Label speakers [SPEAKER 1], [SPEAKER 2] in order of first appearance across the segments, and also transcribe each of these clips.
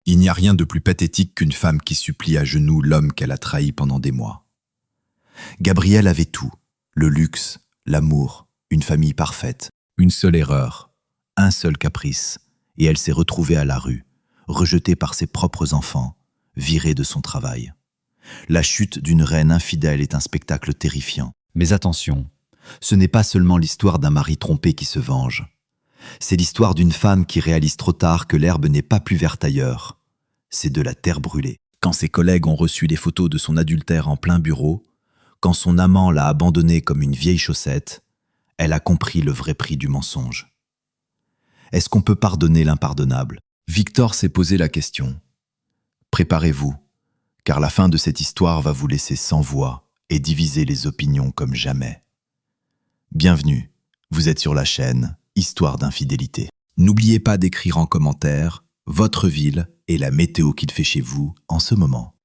[SPEAKER 1] Il n'y a rien de plus pathétique qu'une femme qui supplie à genoux l'homme qu'elle a trahi pendant des mois. Gabrielle avait tout, le luxe, l'amour, une famille parfaite, une seule erreur, un seul caprice, et elle s'est retrouvée à la rue, rejetée par ses propres enfants, virée de son travail. La chute d'une reine infidèle est un spectacle terrifiant. Mais attention, ce n'est pas seulement l'histoire d'un mari trompé qui se venge. C'est l'histoire d'une femme qui réalise trop tard que l'herbe n'est pas plus verte ailleurs. C'est de la terre brûlée. Quand ses collègues ont reçu les photos de son adultère en plein bureau, quand son amant l'a abandonnée comme une vieille chaussette, elle a compris le vrai prix du mensonge. Est-ce qu'on peut pardonner l'impardonnable? Victor s'est posé la question. Préparez-vous, car la fin de cette histoire va vous laisser sans voix et diviser les opinions comme jamais. Bienvenue, vous êtes sur la chaîne Histoire d'infidélité. N'oubliez pas d'écrire en commentaire votre ville et la météo qu'il fait chez vous en ce moment.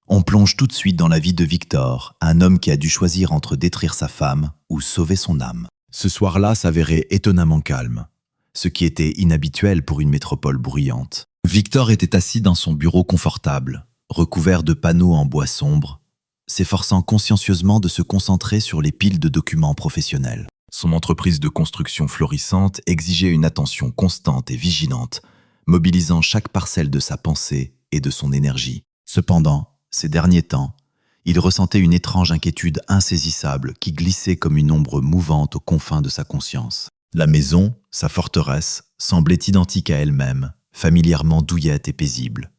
[SPEAKER 1] On plonge tout de suite dans la vie de Victor, un homme qui a dû choisir entre détruire sa femme ou sauver son âme. Ce soir-là s'avérait étonnamment calme, ce qui était inhabituel pour une métropole bruyante. Victor était assis dans son bureau confortable, recouvert de panneaux en bois sombre, s'efforçant consciencieusement de se concentrer sur les piles de documents professionnels. Son entreprise de construction florissante exigeait une attention constante et vigilante, mobilisant chaque parcelle de sa pensée et de son énergie. Cependant, ces derniers temps, il ressentait une étrange inquiétude insaisissable qui glissait comme une ombre mouvante aux confins de sa conscience. La maison, sa forteresse, semblait identique à elle-même, familièrement douillette et paisible.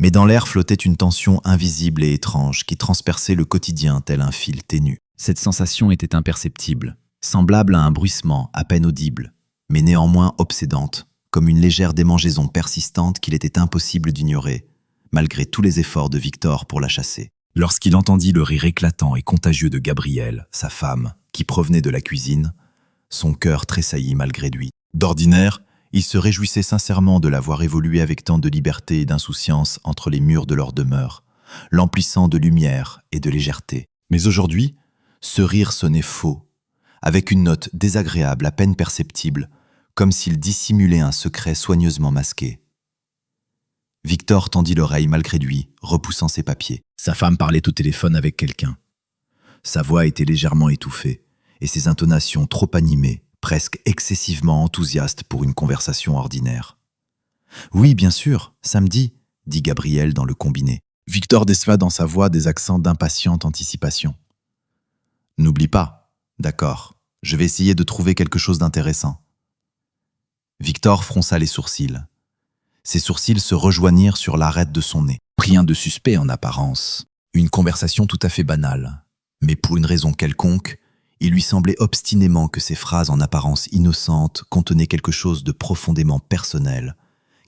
[SPEAKER 1] Mais dans l'air flottait une tension invisible et étrange qui transperçait le quotidien tel un fil ténu. Cette sensation était imperceptible, semblable à un bruissement à peine audible, mais néanmoins obsédante, comme une légère démangeaison persistante qu'il était impossible d'ignorer, malgré tous les efforts de Victor pour la chasser. Lorsqu'il entendit le rire éclatant et contagieux de Gabrielle, sa femme, qui provenait de la cuisine, son cœur tressaillit malgré lui. D'ordinaire, il se réjouissait sincèrement de la voir évoluer avec tant de liberté et d'insouciance entre les murs de leur demeure, l'emplissant de lumière et de légèreté. Mais aujourd'hui, ce rire sonnait faux, avec une note désagréable à peine perceptible, comme s'il dissimulait un secret soigneusement masqué. Victor tendit l'oreille malgré lui, repoussant ses papiers. Sa femme parlait au téléphone avec quelqu'un. Sa voix était légèrement étouffée, et ses intonations trop animées, presque excessivement enthousiastes pour une conversation ordinaire. « Oui, bien sûr, samedi », dit Gabrielle dans le combiné. Victor décela dans sa voix des accents d'impatiente anticipation. « N'oublie pas, d'accord, je vais essayer de trouver quelque chose d'intéressant. » Victor fronça les sourcils. Ses sourcils se rejoignirent sur l'arête de son nez. Rien de suspect en apparence. Une conversation tout à fait banale. Mais pour une raison quelconque, il lui semblait obstinément que ces phrases en apparence innocentes contenaient quelque chose de profondément personnel,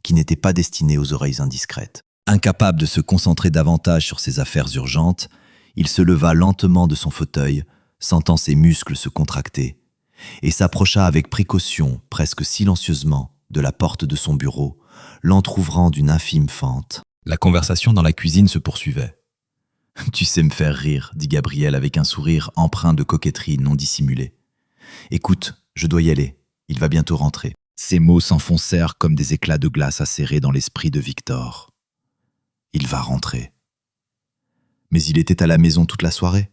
[SPEAKER 1] qui n'était pas destiné aux oreilles indiscrètes. Incapable de se concentrer davantage sur ses affaires urgentes, il se leva lentement de son fauteuil, sentant ses muscles se contracter, et s'approcha avec précaution, presque silencieusement, de la porte de son bureau, l'entr'ouvrant d'une infime fente. La conversation dans la cuisine se poursuivait. « Tu sais me faire rire », dit Gabrielle avec un sourire empreint de coquetterie non dissimulée. « Écoute, je dois y aller, il va bientôt rentrer. » Ces mots s'enfoncèrent comme des éclats de glace acérés dans l'esprit de Victor. Il va rentrer. Mais il était à la maison toute la soirée.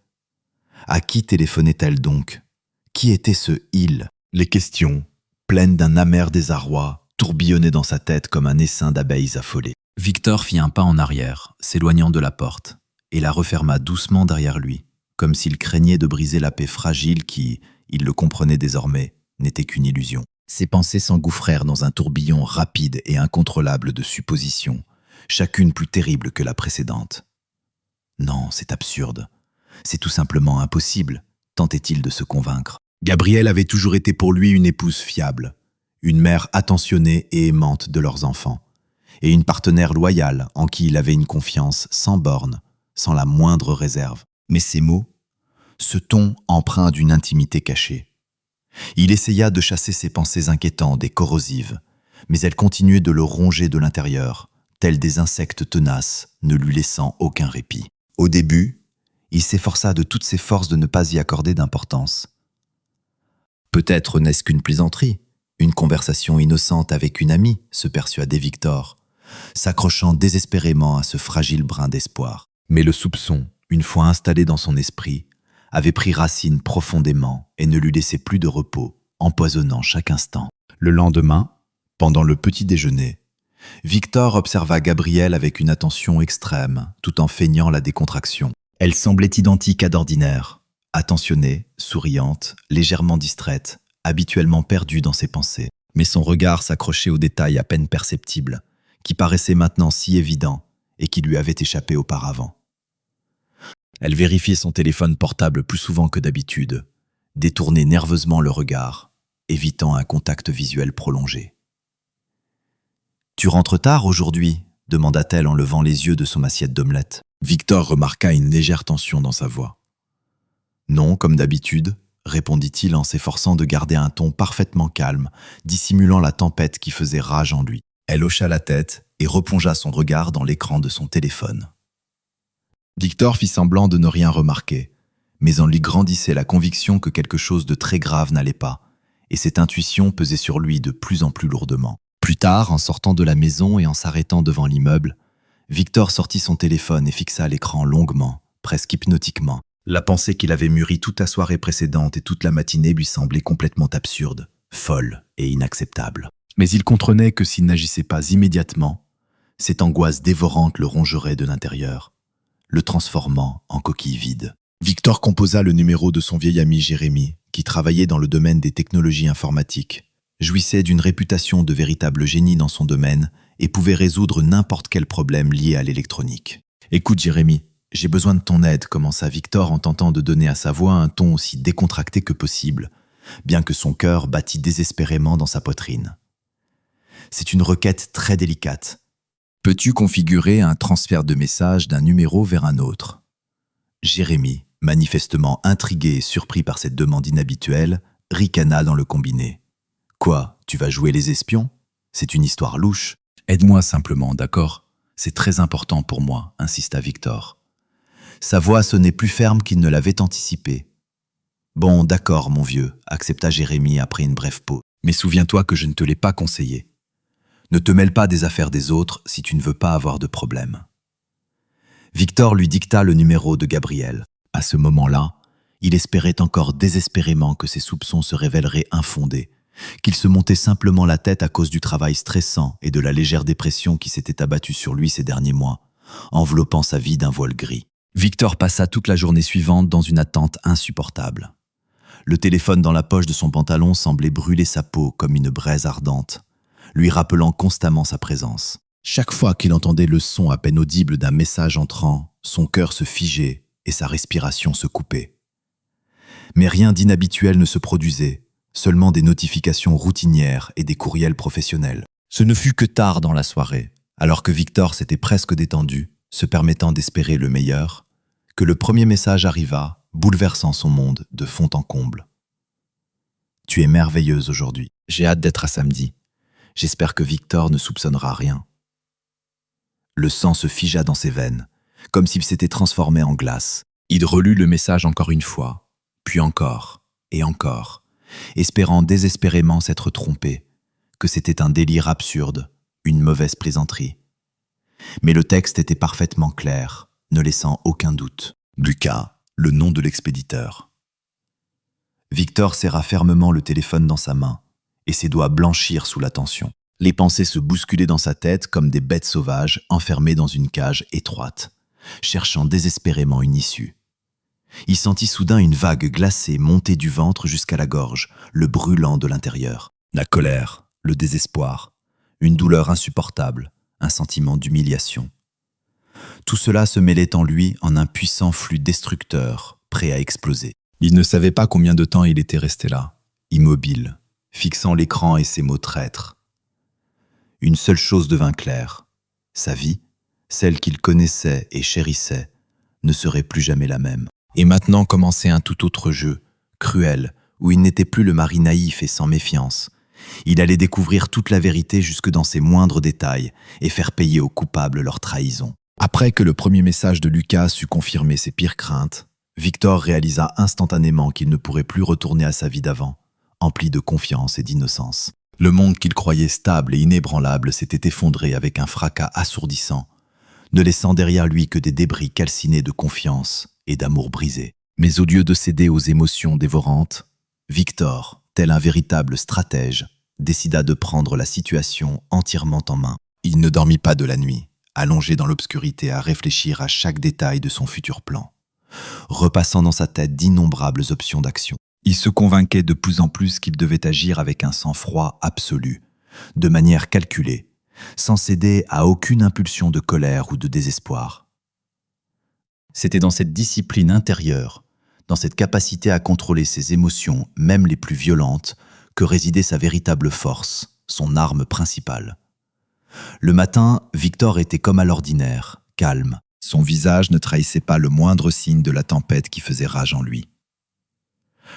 [SPEAKER 1] À qui téléphonait-elle donc? Qui était ce « il » Les questions, pleines d'un amer désarroi, tourbillonnaient dans sa tête comme un essaim d'abeilles affolées. Victor fit un pas en arrière, s'éloignant de la porte, et la referma doucement derrière lui, comme s'il craignait de briser la paix fragile qui, il le comprenait désormais, n'était qu'une illusion. Ses pensées s'engouffrèrent dans un tourbillon rapide et incontrôlable de suppositions, chacune plus terrible que la précédente. Non, c'est absurde. C'est tout simplement impossible, tentait-il de se convaincre. Gabrielle avait toujours été pour lui une épouse fiable, une mère attentionnée et aimante de leurs enfants, et une partenaire loyale en qui il avait une confiance sans bornes, sans la moindre réserve. Mais ces mots, ce ton empreint d'une intimité cachée. Il essaya de chasser ses pensées inquiétantes et corrosives, mais elles continuaient de le ronger de l'intérieur, tels des insectes tenaces, ne lui laissant aucun répit. Au début, il s'efforça de toutes ses forces de ne pas y accorder d'importance. Peut-être n'est-ce qu'une plaisanterie, une conversation innocente avec une amie, se persuadait Victor, s'accrochant désespérément à ce fragile brin d'espoir. Mais le soupçon, une fois installé dans son esprit, avait pris racine profondément et ne lui laissait plus de repos, empoisonnant chaque instant. Le lendemain, pendant le petit déjeuner, Victor observa Gabrielle avec une attention extrême, tout en feignant la décontraction. Elle semblait identique à d'ordinaire, attentionnée, souriante, légèrement distraite, habituellement perdue dans ses pensées. Mais son regard s'accrochait aux détails à peine perceptibles, qui paraissaient maintenant si évidents et qui lui avaient échappé auparavant. Elle vérifiait son téléphone portable plus souvent que d'habitude, détournait nerveusement le regard, évitant un contact visuel prolongé. « Tu rentres tard aujourd'hui ?» demanda-t-elle en levant les yeux de son assiette d'omelette. Victor remarqua une légère tension dans sa voix. « Non, comme d'habitude », répondit-il en s'efforçant de garder un ton parfaitement calme, dissimulant la tempête qui faisait rage en lui. Elle hocha la tête et replongea son regard dans l'écran de son téléphone. Victor fit semblant de ne rien remarquer, mais en lui grandissait la conviction que quelque chose de très grave n'allait pas, et cette intuition pesait sur lui de plus en plus lourdement. Plus tard, en sortant de la maison et en s'arrêtant devant l'immeuble, Victor sortit son téléphone et fixa l'écran longuement, presque hypnotiquement. La pensée qu'il avait mûrie toute la soirée précédente et toute la matinée lui semblait complètement absurde, folle et inacceptable. Mais il comprenait que s'il n'agissait pas immédiatement, cette angoisse dévorante le rongerait de l'intérieur, le transformant en coquille vide. Victor composa le numéro de son vieil ami Jérémy, qui travaillait dans le domaine des technologies informatiques, jouissait d'une réputation de véritable génie dans son domaine et pouvait résoudre n'importe quel problème lié à l'électronique. « Écoute Jérémy, j'ai besoin de ton aide », commença Victor en tentant de donner à sa voix un ton aussi décontracté que possible, bien que son cœur battît désespérément dans sa poitrine. « C'est une requête très délicate. Peux-tu configurer un transfert de messages d'un numéro vers un autre ?» Jérémy, manifestement intrigué et surpris par cette demande inhabituelle, ricana dans le combiné. « Quoi, tu vas jouer les espions ? C'est une histoire louche. Aide-moi simplement, d'accord ? C'est très important pour moi, » insista Victor. Sa voix sonnait plus ferme qu'il ne l'avait anticipé. « Bon, d'accord, mon vieux, » accepta Jérémy après une brève pause. « Mais souviens-toi que je ne te l'ai pas conseillé. Ne te mêle pas des affaires des autres si tu ne veux pas avoir de problème. » Victor lui dicta le numéro de Gabrielle. À ce moment-là, il espérait encore désespérément que ses soupçons se révéleraient infondés, qu'il se montait simplement la tête à cause du travail stressant et de la légère dépression qui s'était abattue sur lui ces derniers mois, enveloppant sa vie d'un voile gris. Victor passa toute la journée suivante dans une attente insupportable. Le téléphone dans la poche de son pantalon semblait brûler sa peau comme une braise ardente, lui rappelant constamment sa présence. Chaque fois qu'il entendait le son à peine audible d'un message entrant, son cœur se figeait et sa respiration se coupait. Mais rien d'inhabituel ne se produisait, seulement des notifications routinières et des courriels professionnels. Ce ne fut que tard dans la soirée, alors que Victor s'était presque détendu, se permettant d'espérer le meilleur, que le premier message arriva, bouleversant son monde de fond en comble. « Tu es merveilleuse aujourd'hui. J'ai hâte d'être à samedi. J'espère que Victor ne soupçonnera rien. » Le sang se figea dans ses veines, comme s'il s'était transformé en glace. Il relut le message encore une fois, puis encore et encore, espérant désespérément s'être trompé, que c'était un délire absurde, une mauvaise plaisanterie. Mais le texte était parfaitement clair, ne laissant aucun doute. Lucas, le nom de l'expéditeur. Victor serra fermement le téléphone dans sa main, et ses doigts blanchirent sous la tension. Les pensées se bousculaient dans sa tête comme des bêtes sauvages enfermées dans une cage étroite, cherchant désespérément une issue. Il sentit soudain une vague glacée monter du ventre jusqu'à la gorge, le brûlant de l'intérieur. La colère, le désespoir, une douleur insupportable, un sentiment d'humiliation. Tout cela se mêlait en lui en un puissant flux destructeur, prêt à exploser. Il ne savait pas combien de temps il était resté là, immobile, fixant l'écran et ses mots traîtres. Une seule chose devint claire. Sa vie, celle qu'il connaissait et chérissait, ne serait plus jamais la même. Et maintenant commençait un tout autre jeu, cruel, où il n'était plus le mari naïf et sans méfiance. Il allait découvrir toute la vérité jusque dans ses moindres détails et faire payer aux coupables leur trahison. Après que le premier message de Lucas eut confirmé ses pires craintes, Victor réalisa instantanément qu'il ne pourrait plus retourner à sa vie d'avant, empli de confiance et d'innocence. Le monde qu'il croyait stable et inébranlable s'était effondré avec un fracas assourdissant, ne laissant derrière lui que des débris calcinés de confiance et d'amour brisé. Mais au lieu de céder aux émotions dévorantes, Victor, tel un véritable stratège, décida de prendre la situation entièrement en main. Il ne dormit pas de la nuit, allongé dans l'obscurité à réfléchir à chaque détail de son futur plan, repassant dans sa tête d'innombrables options d'action. Il se convainquait de plus en plus qu'il devait agir avec un sang-froid absolu, de manière calculée, sans céder à aucune impulsion de colère ou de désespoir. C'était dans cette discipline intérieure, dans cette capacité à contrôler ses émotions, même les plus violentes, que résidait sa véritable force, son arme principale. Le matin, Victor était comme à l'ordinaire, calme. Son visage ne trahissait pas le moindre signe de la tempête qui faisait rage en lui.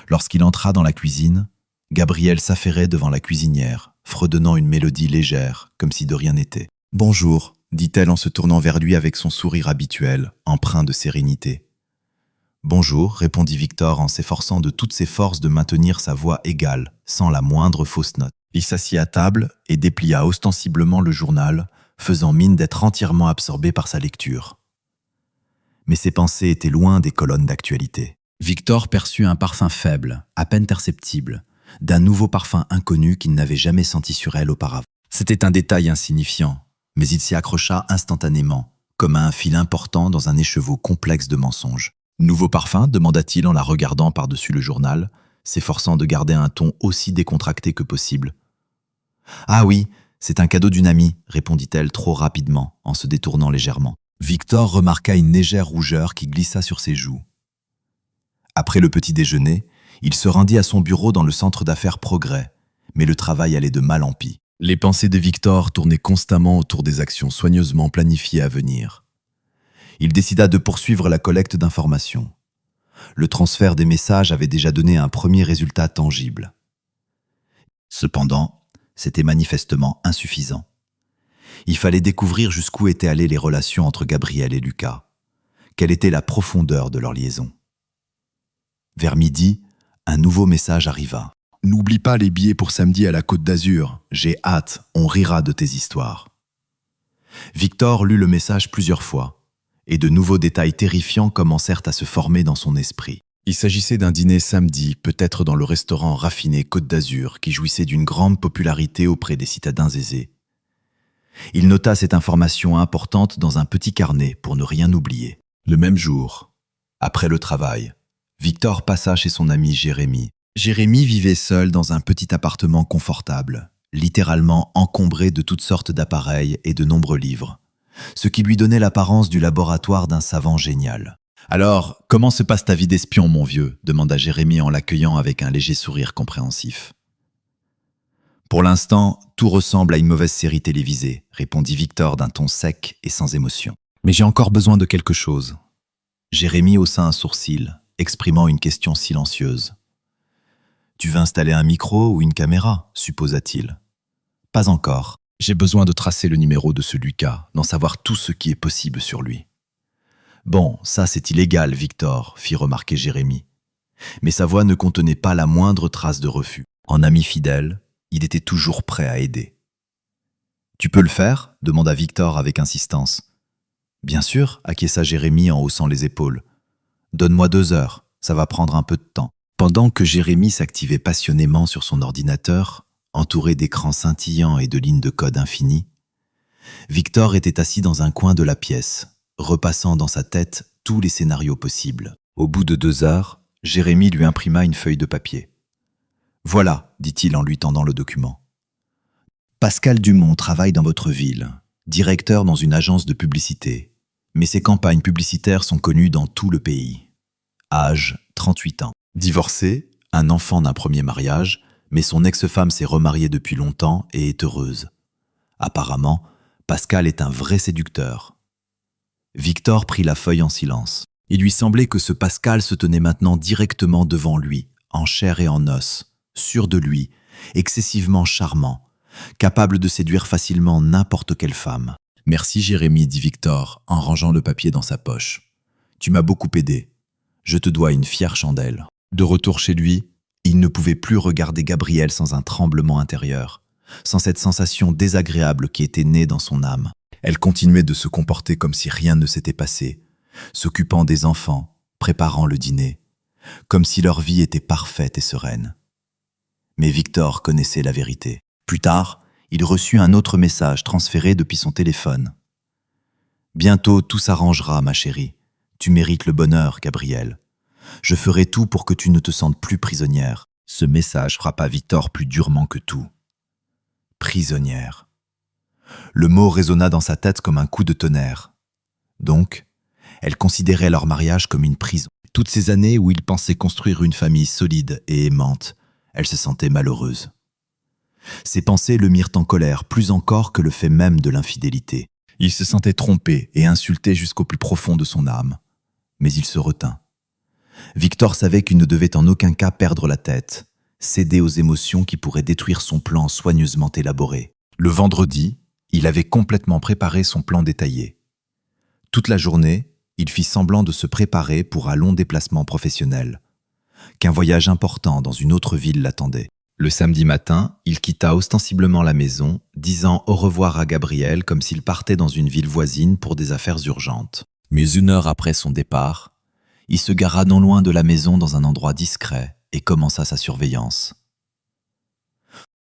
[SPEAKER 1] Lorsqu'il entra dans la cuisine, Gabrielle s'affairait devant la cuisinière, fredonnant une mélodie légère, comme si de rien n'était. « Bonjour », dit-elle en se tournant vers lui avec son sourire habituel, empreint de sérénité. « Bonjour », répondit Victor en s'efforçant de toutes ses forces de maintenir sa voix égale, sans la moindre fausse note. Il s'assit à table et déplia ostensiblement le journal, faisant mine d'être entièrement absorbé par sa lecture. Mais ses pensées étaient loin des colonnes d'actualité. Victor perçut un parfum faible, à peine perceptible, d'un nouveau parfum inconnu qu'il n'avait jamais senti sur elle auparavant. C'était un détail insignifiant, mais il s'y accrocha instantanément, comme à un fil important dans un écheveau complexe de mensonges. « Nouveau parfum » demanda-t-il en la regardant par-dessus le journal, s'efforçant de garder un ton aussi décontracté que possible. « Ah oui, c'est un cadeau d'une amie », répondit-elle trop rapidement, en se détournant légèrement. Victor remarqua une légère rougeur qui glissa sur ses joues. Après le petit déjeuner, il se rendit à son bureau dans le centre d'affaires Progrès, mais le travail allait de mal en pis. Les pensées de Victor tournaient constamment autour des actions soigneusement planifiées à venir. Il décida de poursuivre la collecte d'informations. Le transfert des messages avait déjà donné un premier résultat tangible. Cependant, c'était manifestement insuffisant. Il fallait découvrir jusqu'où étaient allées les relations entre Gabrielle et Lucas. Quelle était la profondeur de leur liaison. Vers midi, un nouveau message arriva. « N'oublie pas les billets pour samedi à la Côte d'Azur. J'ai hâte, on rira de tes histoires. » Victor lut le message plusieurs fois, et de nouveaux détails terrifiants commencèrent à se former dans son esprit. Il s'agissait d'un dîner samedi, peut-être dans le restaurant raffiné Côte d'Azur, qui jouissait d'une grande popularité auprès des citadins aisés. Il nota cette information importante dans un petit carnet pour ne rien oublier. Le même jour, après le travail, Victor passa chez son ami Jérémy. Jérémy vivait seul dans un petit appartement confortable, littéralement encombré de toutes sortes d'appareils et de nombreux livres, ce qui lui donnait l'apparence du laboratoire d'un savant génial. « Alors, comment se passe ta vie d'espion, mon vieux ?» demanda Jérémy en l'accueillant avec un léger sourire compréhensif. « Pour l'instant, tout ressemble à une mauvaise série télévisée », répondit Victor d'un ton sec et sans émotion. « Mais j'ai encore besoin de quelque chose. » Jérémy haussa un sourcil, exprimant une question silencieuse. « Tu veux installer un micro ou une caméra ?» supposa-t-il. « Pas encore. J'ai besoin de tracer le numéro de ce Lucas, d'en savoir tout ce qui est possible sur lui. » « Bon, ça c'est illégal, Victor, » fit remarquer Jérémy. Mais sa voix ne contenait pas la moindre trace de refus. En ami fidèle, il était toujours prêt à aider. « Tu peux le faire ?» demanda Victor avec insistance. « Bien sûr, » acquiesça Jérémy en haussant les épaules. « Donne-moi 2 heures, ça va prendre un peu de temps. » Pendant que Jérémy s'activait passionnément sur son ordinateur, entouré d'écrans scintillants et de lignes de code infinies, Victor était assis dans un coin de la pièce, repassant dans sa tête tous les scénarios possibles. Au bout de 2 heures, Jérémy lui imprima une feuille de papier. « Voilà », dit-il en lui tendant le document. « Pascal Dumont travaille dans votre ville, directeur dans une agence de publicité, mais ses campagnes publicitaires sont connues dans tout le pays. Âge, 38 ans. Divorcé, un enfant d'un premier mariage, mais son ex-femme s'est remariée depuis longtemps et est heureuse. Apparemment, Pascal est un vrai séducteur. » Victor prit la feuille en silence. Il lui semblait que ce Pascal se tenait maintenant directement devant lui, en chair et en os, sûr de lui, excessivement charmant, capable de séduire facilement n'importe quelle femme. « Merci Jérémy, » dit Victor, en rangeant le papier dans sa poche. « Tu m'as beaucoup aidé. Je te dois une fière chandelle. » De retour chez lui, il ne pouvait plus regarder Gabrielle sans un tremblement intérieur, sans cette sensation désagréable qui était née dans son âme. Elle continuait de se comporter comme si rien ne s'était passé, s'occupant des enfants, préparant le dîner, comme si leur vie était parfaite et sereine. Mais Victor connaissait la vérité. Plus tard, il reçut un autre message transféré depuis son téléphone. « Bientôt tout s'arrangera, ma chérie. Tu mérites le bonheur, Gabrielle. Je ferai tout pour que tu ne te sentes plus prisonnière. » Ce message frappa Victor plus durement que tout. Prisonnière. Le mot résonna dans sa tête comme un coup de tonnerre. Donc, elle considérait leur mariage comme une prison. Toutes ces années où il pensait construire une famille solide et aimante, elle se sentait malheureuse. Ses pensées le mirent en colère plus encore que le fait même de l'infidélité. Il se sentait trompé et insulté jusqu'au plus profond de son âme. Mais il se retint. Victor savait qu'il ne devait en aucun cas perdre la tête, céder aux émotions qui pourraient détruire son plan soigneusement élaboré. Le vendredi, il avait complètement préparé son plan détaillé. Toute la journée, il fit semblant de se préparer pour un long déplacement professionnel, qu'un voyage important dans une autre ville l'attendait. Le samedi matin, il quitta ostensiblement la maison, disant au revoir à Gabrielle comme s'il partait dans une ville voisine pour des affaires urgentes. Mais 1 heure après son départ, il se gara non loin de la maison dans un endroit discret et commença sa surveillance.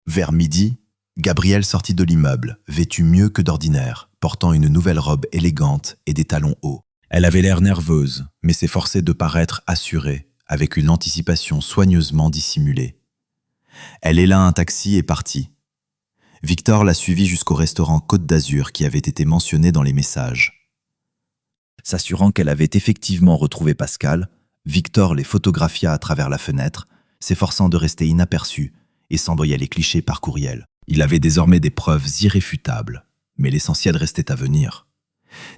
[SPEAKER 1] Vers midi, Gabrielle sortit de l'immeuble, vêtue mieux que d'ordinaire, portant une nouvelle robe élégante et des talons hauts. Elle avait l'air nerveuse, mais s'efforçait de paraître assurée, avec une anticipation soigneusement dissimulée. Elle héla un taxi et partit. Victor la suivit jusqu'au restaurant Côte d'Azur qui avait été mentionné dans les messages. S'assurant qu'elle avait effectivement retrouvé Pascal, Victor les photographia à travers la fenêtre, s'efforçant de rester inaperçu et s'envoya les clichés par courriel. Il avait désormais des preuves irréfutables, mais l'essentiel restait à venir.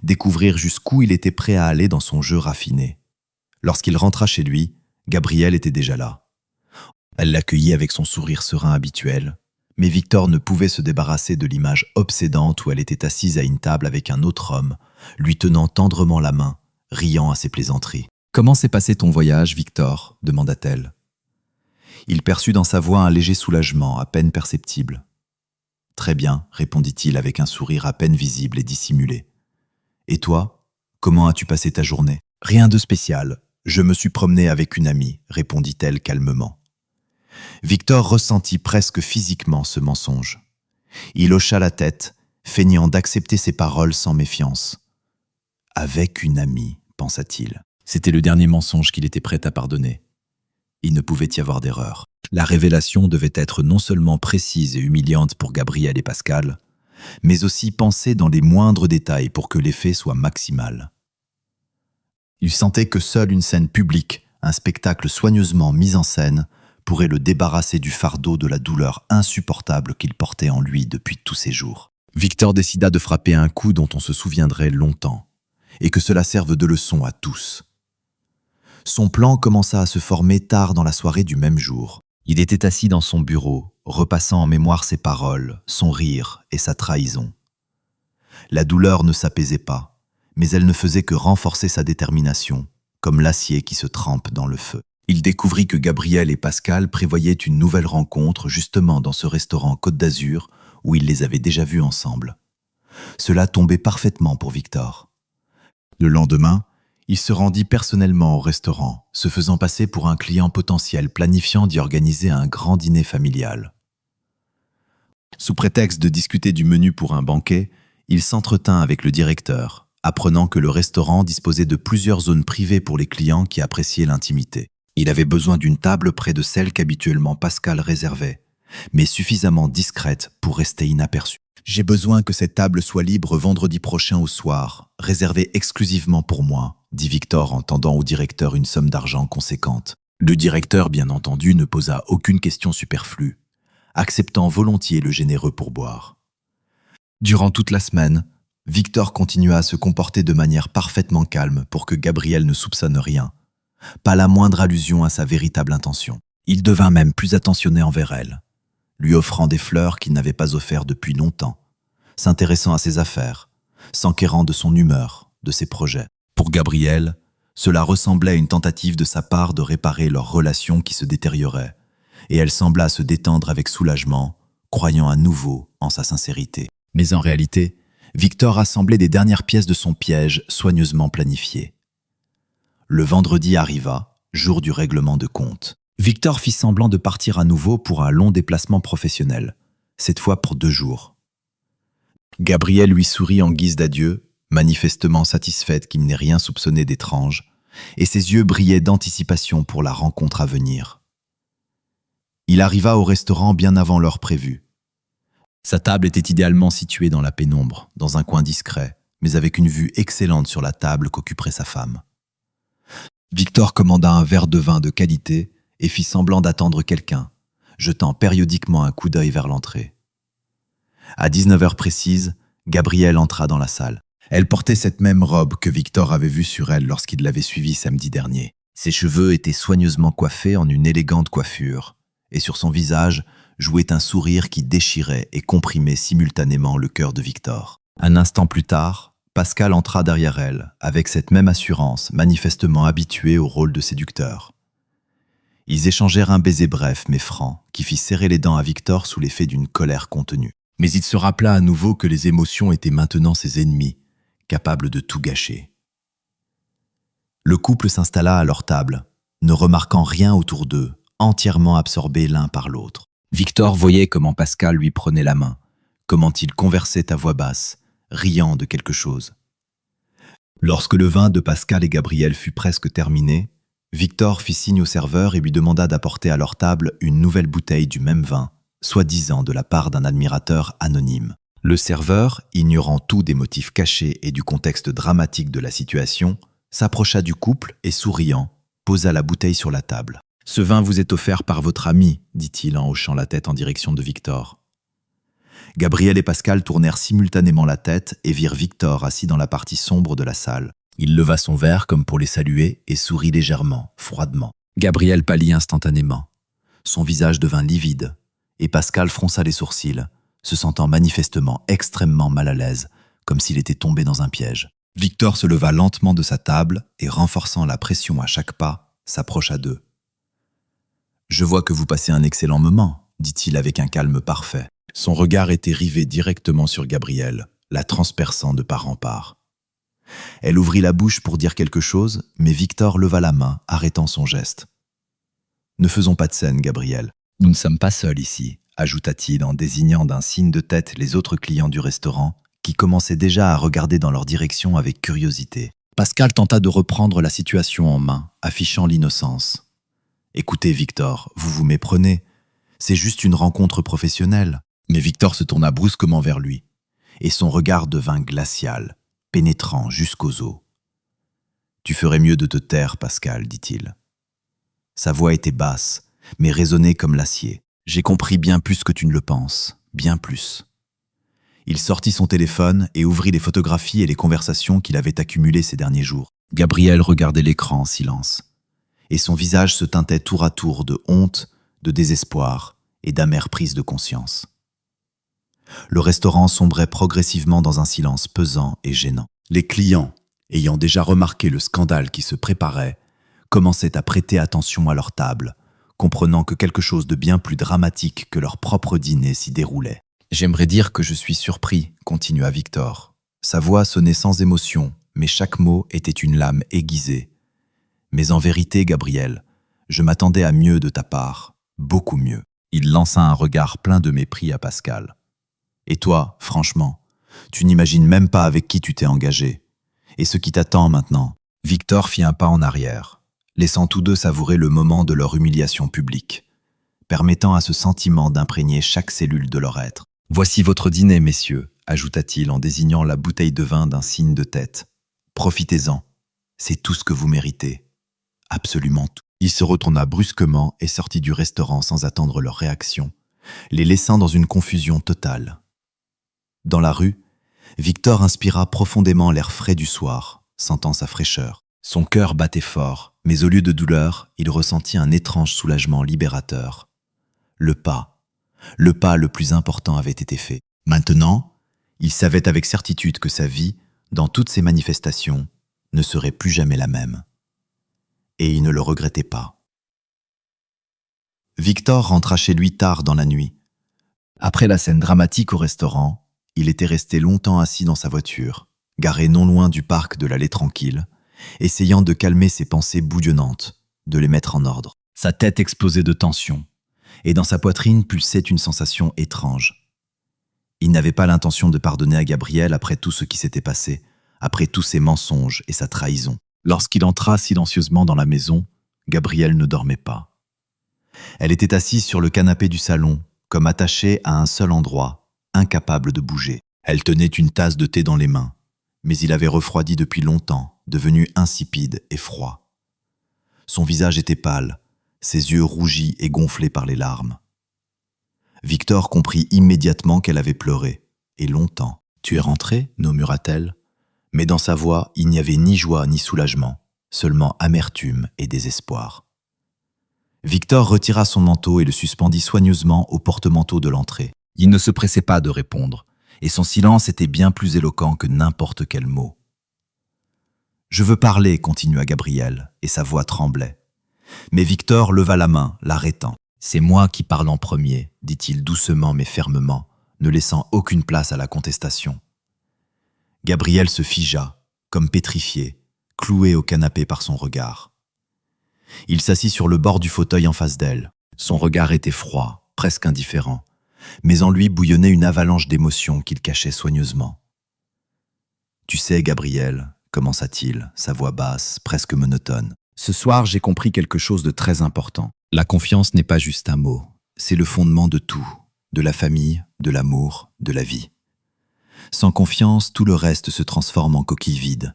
[SPEAKER 1] Découvrir jusqu'où il était prêt à aller dans son jeu raffiné. Lorsqu'il rentra chez lui, Gabrielle était déjà là. Elle l'accueillit avec son sourire serein habituel, mais Victor ne pouvait se débarrasser de l'image obsédante où elle était assise à une table avec un autre homme, lui tenant tendrement la main, riant à ses plaisanteries. « Comment s'est passé ton voyage, Victor » demanda-t-elle. Il perçut dans sa voix un léger soulagement, à peine perceptible. « Très bien » répondit-il avec un sourire à peine visible et dissimulé. « Et toi, comment as-tu passé ta journée ?»« Rien de spécial. Je me suis promené avec une amie » répondit-elle calmement. Victor ressentit presque physiquement ce mensonge. Il hocha la tête, feignant d'accepter ses paroles sans méfiance. « Avec une amie » pensa-t-il. C'était le dernier mensonge qu'il était prêt à pardonner. Il ne pouvait y avoir d'erreur. La révélation devait être non seulement précise et humiliante pour Gabrielle et Pascal, mais aussi pensée dans les moindres détails pour que l'effet soit maximal. Il sentait que seule une scène publique, un spectacle soigneusement mis en scène, pourrait le débarrasser du fardeau de la douleur insupportable qu'il portait en lui depuis tous ces jours. Victor décida de frapper un coup dont on se souviendrait longtemps, et que cela serve de leçon à tous. Son plan commença à se former tard dans la soirée du même jour. Il était assis dans son bureau, repassant en mémoire ses paroles, son rire et sa trahison. La douleur ne s'apaisait pas, mais elle ne faisait que renforcer sa détermination, comme l'acier qui se trempe dans le feu. Il découvrit que Gabrielle et Pascal prévoyaient une nouvelle rencontre justement dans ce restaurant Côte d'Azur où il les avait déjà vus ensemble. Cela tombait parfaitement pour Victor. Le lendemain, il se rendit personnellement au restaurant, se faisant passer pour un client potentiel planifiant d'y organiser un grand dîner familial. Sous prétexte de discuter du menu pour un banquet, il s'entretint avec le directeur, apprenant que le restaurant disposait de plusieurs zones privées pour les clients qui appréciaient l'intimité. Il avait besoin d'une table près de celle qu'habituellement Pascal réservait, mais suffisamment discrète pour rester inaperçue. « J'ai besoin que cette table soit libre vendredi prochain au soir, réservée exclusivement pour moi », dit Victor en tendant au directeur une somme d'argent conséquente. Le directeur, bien entendu, ne posa aucune question superflue, acceptant volontiers le généreux pourboire. Durant toute la semaine, Victor continua à se comporter de manière parfaitement calme pour que Gabrielle ne soupçonne rien, pas la moindre allusion à sa véritable intention. Il devint même plus attentionné envers elle, lui offrant des fleurs qu'il n'avait pas offertes depuis longtemps, s'intéressant à ses affaires, s'enquérant de son humeur, de ses projets. Pour Gabrielle, cela ressemblait à une tentative de sa part de réparer leur relation qui se détériorait, et elle sembla se détendre avec soulagement, croyant à nouveau en sa sincérité. Mais en réalité, Victor rassemblait des dernières pièces de son piège soigneusement planifié. Le vendredi arriva, jour du règlement de compte. Victor fit semblant de partir à nouveau pour un long déplacement professionnel, cette fois pour 2 jours. Gabrielle lui sourit en guise d'adieu, manifestement satisfaite qu'il n'ait rien soupçonné d'étrange, et ses yeux brillaient d'anticipation pour la rencontre à venir. Il arriva au restaurant bien avant l'heure prévue. Sa table était idéalement située dans la pénombre, dans un coin discret, mais avec une vue excellente sur la table qu'occuperait sa femme. Victor commanda un verre de vin de qualité et fit semblant d'attendre quelqu'un, jetant périodiquement un coup d'œil vers l'entrée. À 19h précise, Gabrielle entra dans la salle. Elle portait cette même robe que Victor avait vue sur elle lorsqu'il l'avait suivie samedi dernier. Ses cheveux étaient soigneusement coiffés en une élégante coiffure, et sur son visage jouait un sourire qui déchirait et comprimait simultanément le cœur de Victor. Un instant plus tard, Pascal entra derrière elle, avec cette même assurance, manifestement habituée au rôle de séducteur. Ils échangèrent un baiser bref mais franc, qui fit serrer les dents à Victor sous l'effet d'une colère contenue. Mais il se rappela à nouveau que les émotions étaient maintenant ses ennemis, capables de tout gâcher. Le couple s'installa à leur table, ne remarquant rien autour d'eux, entièrement absorbés l'un par l'autre. Victor voyait comment Pascal lui prenait la main, comment ils conversaient à voix basse, riant de quelque chose. Lorsque le vin de Pascal et Gabrielle fut presque terminé, Victor fit signe au serveur et lui demanda d'apporter à leur table une nouvelle bouteille du même vin, soi-disant de la part d'un admirateur anonyme. Le serveur, ignorant tout des motifs cachés et du contexte dramatique de la situation, s'approcha du couple et, souriant, posa la bouteille sur la table. « Ce vin vous est offert par votre ami, dit-il en hochant la tête en direction de Victor. Gabrielle et Pascal tournèrent simultanément la tête et virent Victor assis dans la partie sombre de la salle. Il leva son verre comme pour les saluer et sourit légèrement, froidement. Gabrielle pâlit instantanément. Son visage devint livide, et Pascal fronça les sourcils, se sentant manifestement extrêmement mal à l'aise, comme s'il était tombé dans un piège. Victor se leva lentement de sa table et, renforçant la pression à chaque pas, s'approcha d'eux. « Je vois que vous passez un excellent moment, » dit-il avec un calme parfait. Son regard était rivé directement sur Gabrielle, la transperçant de part en part. Elle ouvrit la bouche pour dire quelque chose, mais Victor leva la main, arrêtant son geste. « Ne faisons pas de scène, Gabrielle. Nous ne sommes pas seuls ici, » ajouta-t-il en désignant d'un signe de tête les autres clients du restaurant, qui commençaient déjà à regarder dans leur direction avec curiosité. Pascal tenta de reprendre la situation en main, affichant l'innocence. « Écoutez, Victor, vous vous méprenez. C'est juste une rencontre professionnelle. » Mais Victor se tourna brusquement vers lui, et son regard devint glacial, pénétrant jusqu'aux os. « Tu ferais mieux de te taire, Pascal, dit-il. » Sa voix était basse, mais résonnait comme l'acier. « J'ai compris bien plus que tu ne le penses, bien plus. » Il sortit son téléphone et ouvrit les photographies et les conversations qu'il avait accumulées ces derniers jours. Gabrielle regardait l'écran en silence, et son visage se teintait tour à tour de honte, de désespoir et d'amère prise de conscience. Le restaurant sombrait progressivement dans un silence pesant et gênant. Les clients, ayant déjà remarqué le scandale qui se préparait, commençaient à prêter attention à leur table, comprenant que quelque chose de bien plus dramatique que leur propre dîner s'y déroulait. « J'aimerais dire que je suis surpris, » continua Victor. Sa voix sonnait sans émotion, mais chaque mot était une lame aiguisée. « Mais en vérité, Gabrielle, je m'attendais à mieux de ta part, beaucoup mieux. » Il lança un regard plein de mépris à Pascal. « Et toi, franchement, tu n'imagines même pas avec qui tu t'es engagé. Et ce qui t'attend maintenant. » Victor fit un pas en arrière, laissant tous deux savourer le moment de leur humiliation publique, permettant à ce sentiment d'imprégner chaque cellule de leur être. « Voici votre dîner, messieurs, » ajouta-t-il en désignant la bouteille de vin d'un signe de tête. « Profitez-en, c'est tout ce que vous méritez. Absolument tout. » Il se retourna brusquement et sortit du restaurant sans attendre leur réaction, les laissant dans une confusion totale. Dans la rue, Victor inspira profondément l'air frais du soir, sentant sa fraîcheur. Son cœur battait fort, mais au lieu de douleur, il ressentit un étrange soulagement libérateur. Le pas le plus important avait été fait. Maintenant, il savait avec certitude que sa vie, dans toutes ses manifestations, ne serait plus jamais la même. Et il ne le regrettait pas. Victor rentra chez lui tard dans la nuit. Après la scène dramatique au restaurant, il était resté longtemps assis dans sa voiture, garée non loin du parc de l'allée tranquille, essayant de calmer ses pensées bouillonnantes, de les mettre en ordre. Sa tête explosait de tension, et dans sa poitrine pulsait une sensation étrange. Il n'avait pas l'intention de pardonner à Gabrielle après tout ce qui s'était passé, après tous ses mensonges et sa trahison. Lorsqu'il entra silencieusement dans la maison, Gabrielle ne dormait pas. Elle était assise sur le canapé du salon, comme attachée à un seul endroit, incapable de bouger. Elle tenait une tasse de thé dans les mains, mais il avait refroidi depuis longtemps, devenu insipide et froid. Son visage était pâle, ses yeux rougis et gonflés par les larmes. Victor comprit immédiatement qu'elle avait pleuré, et longtemps. « Tu es rentré ?» murmura-t-elle. Mais dans sa voix, il n'y avait ni joie ni soulagement, seulement amertume et désespoir. Victor retira son manteau et le suspendit soigneusement au porte-manteau de l'entrée. Il ne se pressait pas de répondre, et son silence était bien plus éloquent que n'importe quel mot. « Je veux parler », continua Gabrielle, et sa voix tremblait. Mais Victor leva la main, l'arrêtant. « C'est moi qui parle en premier », dit-il doucement mais fermement, ne laissant aucune place à la contestation. Gabrielle se figea, comme pétrifiée, clouée au canapé par son regard. Il s'assit sur le bord du fauteuil en face d'elle. Son regard était froid, presque indifférent, mais en lui bouillonnait une avalanche d'émotions qu'il cachait soigneusement. « Tu sais, Gabrielle, » commença-t-il, sa voix basse, presque monotone, « ce soir j'ai compris quelque chose de très important. La confiance n'est pas juste un mot, c'est le fondement de tout, de la famille, de l'amour, de la vie. Sans confiance, tout le reste se transforme en coquille vide,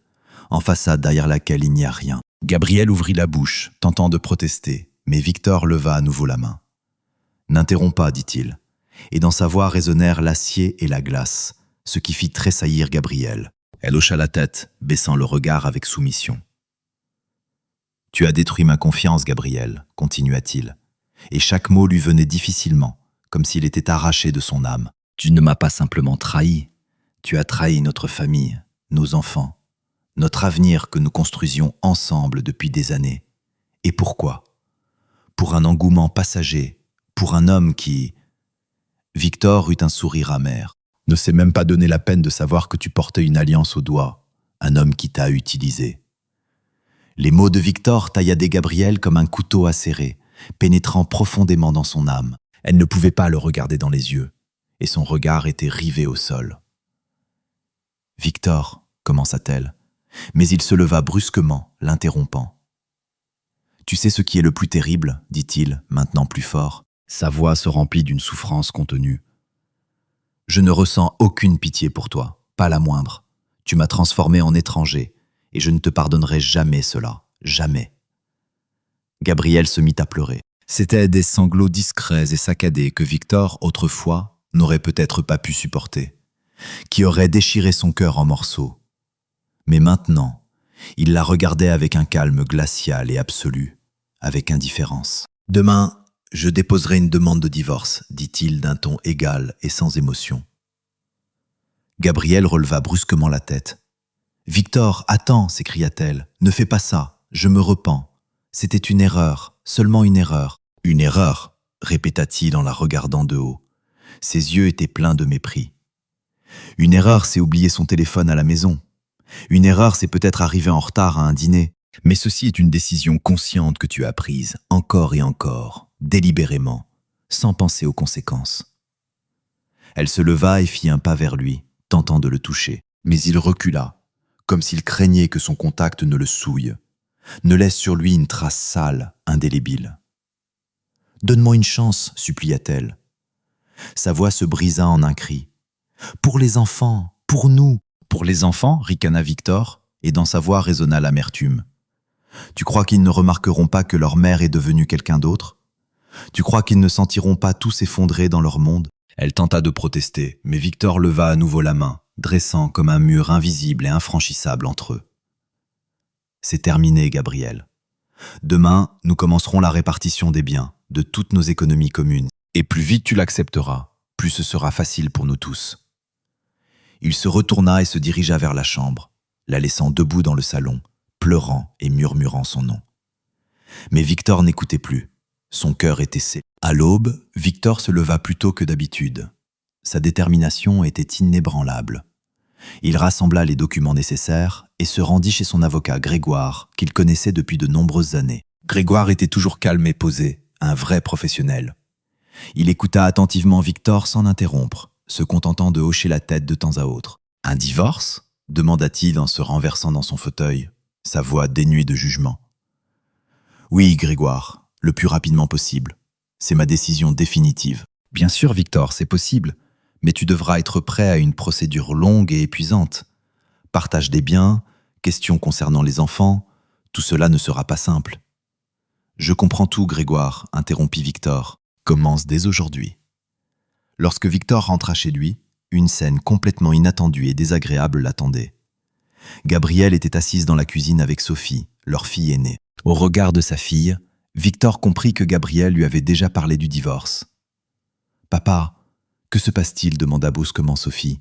[SPEAKER 1] en façade derrière laquelle il n'y a rien. » Gabrielle ouvrit la bouche, tentant de protester, mais Victor leva à nouveau la main. « N'interromps pas, dit-il, et dans sa voix résonnèrent l'acier et la glace, ce qui fit tressaillir Gabrielle. Elle hocha la tête, baissant le regard avec soumission. « Tu as détruit ma confiance, Gabrielle, » continua-t-il, et chaque mot lui venait difficilement, comme s'il était arraché de son âme. « Tu ne m'as pas simplement trahi, tu as trahi notre famille, nos enfants, notre avenir que nous construisions ensemble depuis des années. Et pourquoi? Pour un engouement passager, pour un homme qui... » Victor eut un sourire amer. « Ne s'est même pas donné la peine de savoir que tu portais une alliance au doigt, un homme qui t'a utilisé. » Les mots de Victor tailladaient Gabrielle comme un couteau acéré, pénétrant profondément dans son âme. Elle ne pouvait pas le regarder dans les yeux, et son regard était rivé au sol. « Victor, » commença-t-elle, mais il se leva brusquement, l'interrompant. « Tu sais ce qui est le plus terrible, » dit-il, maintenant plus fort. Sa voix se remplit d'une souffrance contenue. « Je ne ressens aucune pitié pour toi, pas la moindre. Tu m'as transformé en étranger, et je ne te pardonnerai jamais cela, jamais. » Gabrielle se mit à pleurer. C'étaient des sanglots discrets et saccadés que Victor, autrefois, n'aurait peut-être pas pu supporter, qui auraient déchiré son cœur en morceaux. Mais maintenant, il la regardait avec un calme glacial et absolu, avec indifférence. « Demain, je déposerai une demande de divorce, » dit-il d'un ton égal et sans émotion. Gabrielle releva brusquement la tête. « Victor, attends » s'écria-t-elle. « Ne fais pas ça, je me repens. C'était une erreur, seulement une erreur. »« Une erreur » répéta-t-il en la regardant de haut. Ses yeux étaient pleins de mépris. « Une erreur, c'est oublier son téléphone à la maison. Une erreur, c'est peut-être arriver en retard à un dîner. Mais ceci est une décision consciente que tu as prise, encore et encore, délibérément, sans penser aux conséquences. » Elle se leva et fit un pas vers lui, tentant de le toucher. Mais il recula, comme s'il craignait que son contact ne le souille, ne laisse sur lui une trace sale, indélébile. « Donne-moi une chance, » supplia-t-elle. Sa voix se brisa en un cri. « Pour les enfants, pour nous !»« Pour les enfants » ricana Victor, et dans sa voix résonna l'amertume. « Tu crois qu'ils ne remarqueront pas que leur mère est devenue quelqu'un d'autre? Tu crois qu'ils ne sentiront pas tout s'effondrer dans leur monde ?» Elle tenta de protester, mais Victor leva à nouveau la main, dressant comme un mur invisible et infranchissable entre eux. « C'est terminé, Gabrielle. Demain, nous commencerons la répartition des biens, de toutes nos économies communes. Et plus vite tu l'accepteras, plus ce sera facile pour nous tous. » Il se retourna et se dirigea vers la chambre, la laissant debout dans le salon, pleurant et murmurant son nom. Mais Victor n'écoutait plus. Son cœur était scellé. À l'aube, Victor se leva plus tôt que d'habitude, Sa détermination était inébranlable. Il rassembla les documents nécessaires et se rendit chez son avocat Grégoire, qu'il connaissait depuis de nombreuses années. Grégoire était toujours calme et posé, un vrai professionnel. Il écouta attentivement Victor sans l'interrompre, se contentant de hocher la tête de temps à autre. « Un divorce ?» demanda-t-il en se renversant dans son fauteuil, sa voix dénuée de jugement. « Oui, Grégoire, le plus rapidement possible. C'est ma décision définitive. »« Bien sûr, Victor, c'est possible, mais tu devras être prêt à une procédure longue et épuisante. Partage des biens, questions concernant les enfants, tout cela ne sera pas simple. »« Je comprends tout, Grégoire, » interrompit Victor. « Commence dès aujourd'hui. » Lorsque Victor rentra chez lui, une scène complètement inattendue et désagréable l'attendait. Gabrielle était assise dans la cuisine avec Sophie, leur fille aînée. Au regard de sa fille, Victor comprit que Gabrielle lui avait déjà parlé du divorce. « Papa, que se passe-t-il » demanda brusquement Sophie.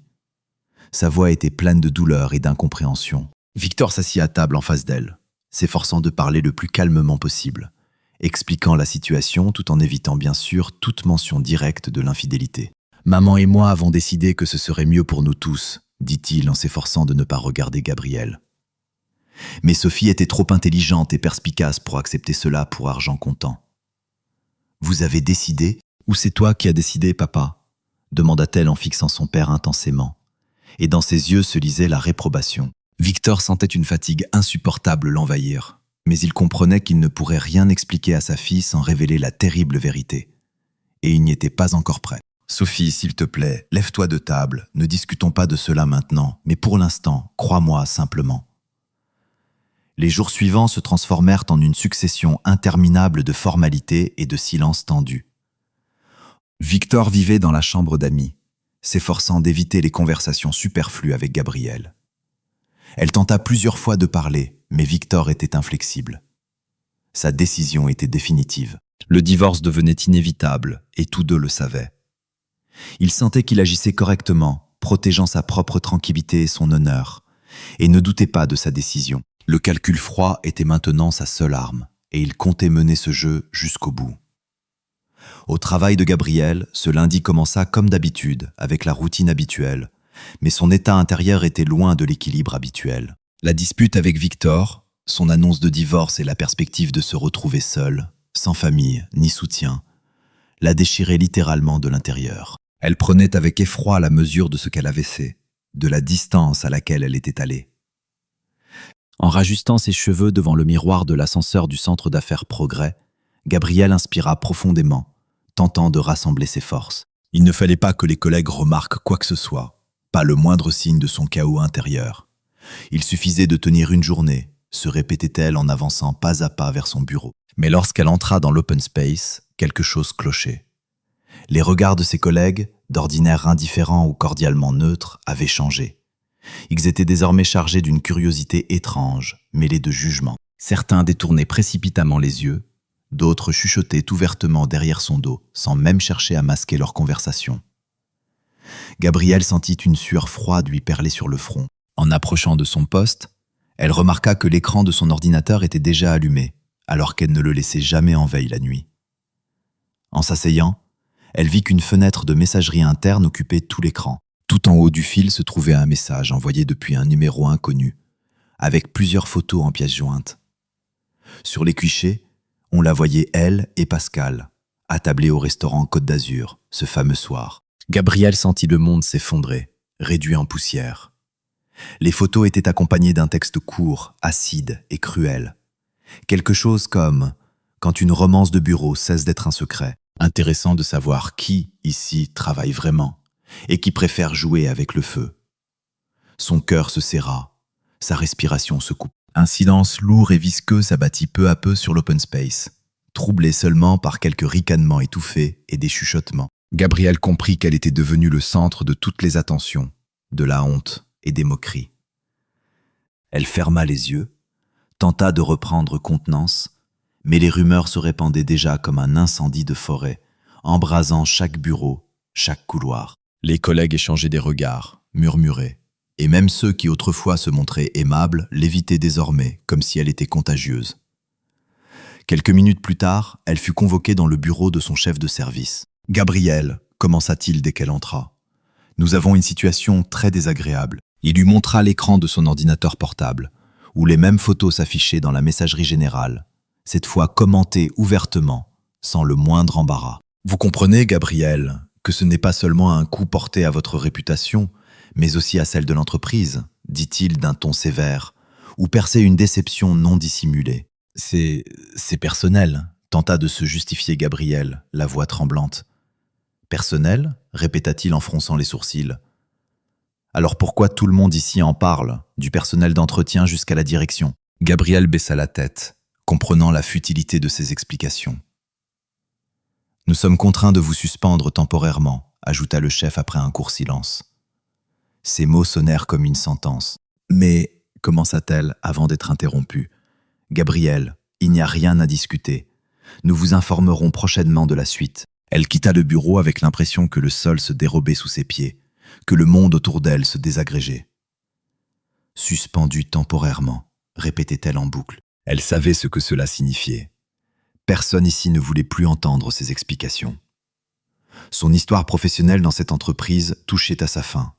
[SPEAKER 1] Sa voix était pleine de douleur et d'incompréhension. Victor s'assit à table en face d'elle, s'efforçant de parler le plus calmement possible, expliquant la situation tout en évitant bien sûr toute mention directe de l'infidélité. « Maman et moi avons décidé que ce serait mieux pour nous tous, » dit-il en s'efforçant de ne pas regarder Gabrielle. Mais Sophie était trop intelligente et perspicace pour accepter cela pour argent comptant. « Vous avez décidé, ou c'est toi qui as décidé, papa ?» demanda-t-elle en fixant son père intensément. Et dans ses yeux se lisait la réprobation. Victor sentait une fatigue insupportable l'envahir, mais il comprenait qu'il ne pourrait rien expliquer à sa fille sans révéler la terrible vérité. Et il n'y était pas encore prêt. « Sophie, s'il te plaît, lève-toi de table, ne discutons pas de cela maintenant, mais pour l'instant, crois-moi simplement. » Les jours suivants se transformèrent en une succession interminable de formalités et de silences tendus. Victor vivait dans la chambre d'amis, s'efforçant d'éviter les conversations superflues avec Gabrielle. Elle tenta plusieurs fois de parler, mais Victor était inflexible. Sa décision était définitive. Le divorce devenait inévitable, et tous deux le savaient. Il sentait qu'il agissait correctement, protégeant sa propre tranquillité et son honneur, et ne doutait pas de sa décision. Le calcul froid était maintenant sa seule arme, et il comptait mener ce jeu jusqu'au bout. Au travail de Gabrielle, ce lundi commença comme d'habitude, avec la routine habituelle, mais son état intérieur était loin de l'équilibre habituel. La dispute avec Victor, son annonce de divorce et la perspective de se retrouver seule, sans famille ni soutien, la déchiraient littéralement de l'intérieur. Elle prenait avec effroi la mesure de ce qu'elle avait fait, de la distance à laquelle elle était allée. En rajustant ses cheveux devant le miroir de l'ascenseur du centre d'affaires Progrès, Gabrielle inspira profondément, tentant de rassembler ses forces. Il ne fallait pas que les collègues remarquent quoi que ce soit, pas le moindre signe de son chaos intérieur. Il suffisait de tenir une journée, se répétait-elle en avançant pas à pas vers son bureau. Mais lorsqu'elle entra dans l'open space, quelque chose clochait. Les regards de ses collègues, d'ordinaire indifférents ou cordialement neutres, avaient changé. Ils étaient désormais chargés d'une curiosité étrange, mêlée de jugement. Certains détournaient précipitamment les yeux, d'autres chuchotaient ouvertement derrière son dos, sans même chercher à masquer leur conversation. Gabrielle sentit une sueur froide lui perler sur le front. En approchant de son poste, elle remarqua que l'écran de son ordinateur était déjà allumé, alors qu'elle ne le laissait jamais en veille la nuit. En s'asseyant, elle vit qu'une fenêtre de messagerie interne occupait tout l'écran. Tout en haut du fil se trouvait un message envoyé depuis un numéro inconnu, avec plusieurs photos en pièces jointes. Sur les clichés, on la voyait elle et Pascal, attablés au restaurant Côte d'Azur, ce fameux soir. Gabrielle sentit le monde s'effondrer, réduit en poussière. Les photos étaient accompagnées d'un texte court, acide et cruel. Quelque chose comme « Quand une romance de bureau cesse d'être un secret ». Intéressant de savoir qui, ici, travaille vraiment et qui préfère jouer avec le feu. Son cœur se serra, sa respiration se coupa. Un silence lourd et visqueux s'abattit peu à peu sur l'open space, troublé seulement par quelques ricanements étouffés et des chuchotements. Gabrielle comprit qu'elle était devenue le centre de toutes les attentions, de la honte et des moqueries. Elle ferma les yeux, tenta de reprendre contenance, mais les rumeurs se répandaient déjà comme un incendie de forêt, embrasant chaque bureau, chaque couloir. Les collègues échangeaient des regards, murmuraient, et même ceux qui autrefois se montraient aimables l'évitaient désormais, comme si elle était contagieuse. Quelques minutes plus tard, elle fut convoquée dans le bureau de son chef de service. « Gabrielle », commença-t-il dès qu'elle entra, Nous avons une situation très désagréable. Il lui montra l'écran de son ordinateur portable, où les mêmes photos s'affichaient dans la messagerie générale, cette fois commentées ouvertement, sans le moindre embarras. Vous comprenez, Gabriel, que ce n'est pas seulement un coup porté à votre réputation, mais aussi à celle de l'entreprise, dit-il d'un ton sévère, où perçait une déception non dissimulée. C'est personnel, tenta de se justifier Gabriel, la voix tremblante. Personnel, répéta-t-il en fronçant les sourcils. Alors pourquoi tout le monde ici en parle, du personnel d'entretien jusqu'à la direction? Gabriel baissa la tête, comprenant la futilité de ses explications. Nous sommes contraints de vous suspendre temporairement, ajouta le chef après un court silence. Ces mots sonnèrent comme une sentence. Mais, commença-t-elle avant d'être interrompue, Gabriel, il n'y a rien à discuter. Nous vous informerons prochainement de la suite. Elle quitta le bureau avec l'impression que le sol se dérobait sous ses pieds, que le monde autour d'elle se désagrégeait. Suspendu temporairement, répétait-elle en boucle. Elle savait ce que cela signifiait. Personne ici ne voulait plus entendre ses explications. Son histoire professionnelle dans cette entreprise touchait à sa fin.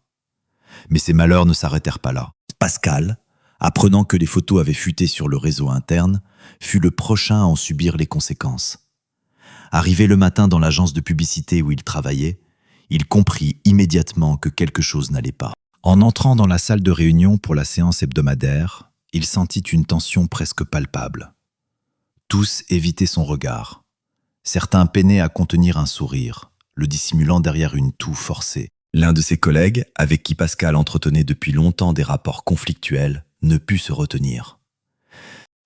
[SPEAKER 1] Mais ses malheurs ne s'arrêtèrent pas là. Pascal, apprenant que les photos avaient fuité sur le réseau interne, fut le prochain à en subir les conséquences. Arrivé le matin dans l'agence de publicité où il travaillait, il comprit immédiatement que quelque chose n'allait pas. En entrant dans la salle de réunion pour la séance hebdomadaire, il sentit une tension presque palpable. Tous évitaient son regard. Certains peinaient à contenir un sourire, le dissimulant derrière une toux forcée. L'un de ses collègues, avec qui Pascal entretenait depuis longtemps des rapports conflictuels, ne put se retenir.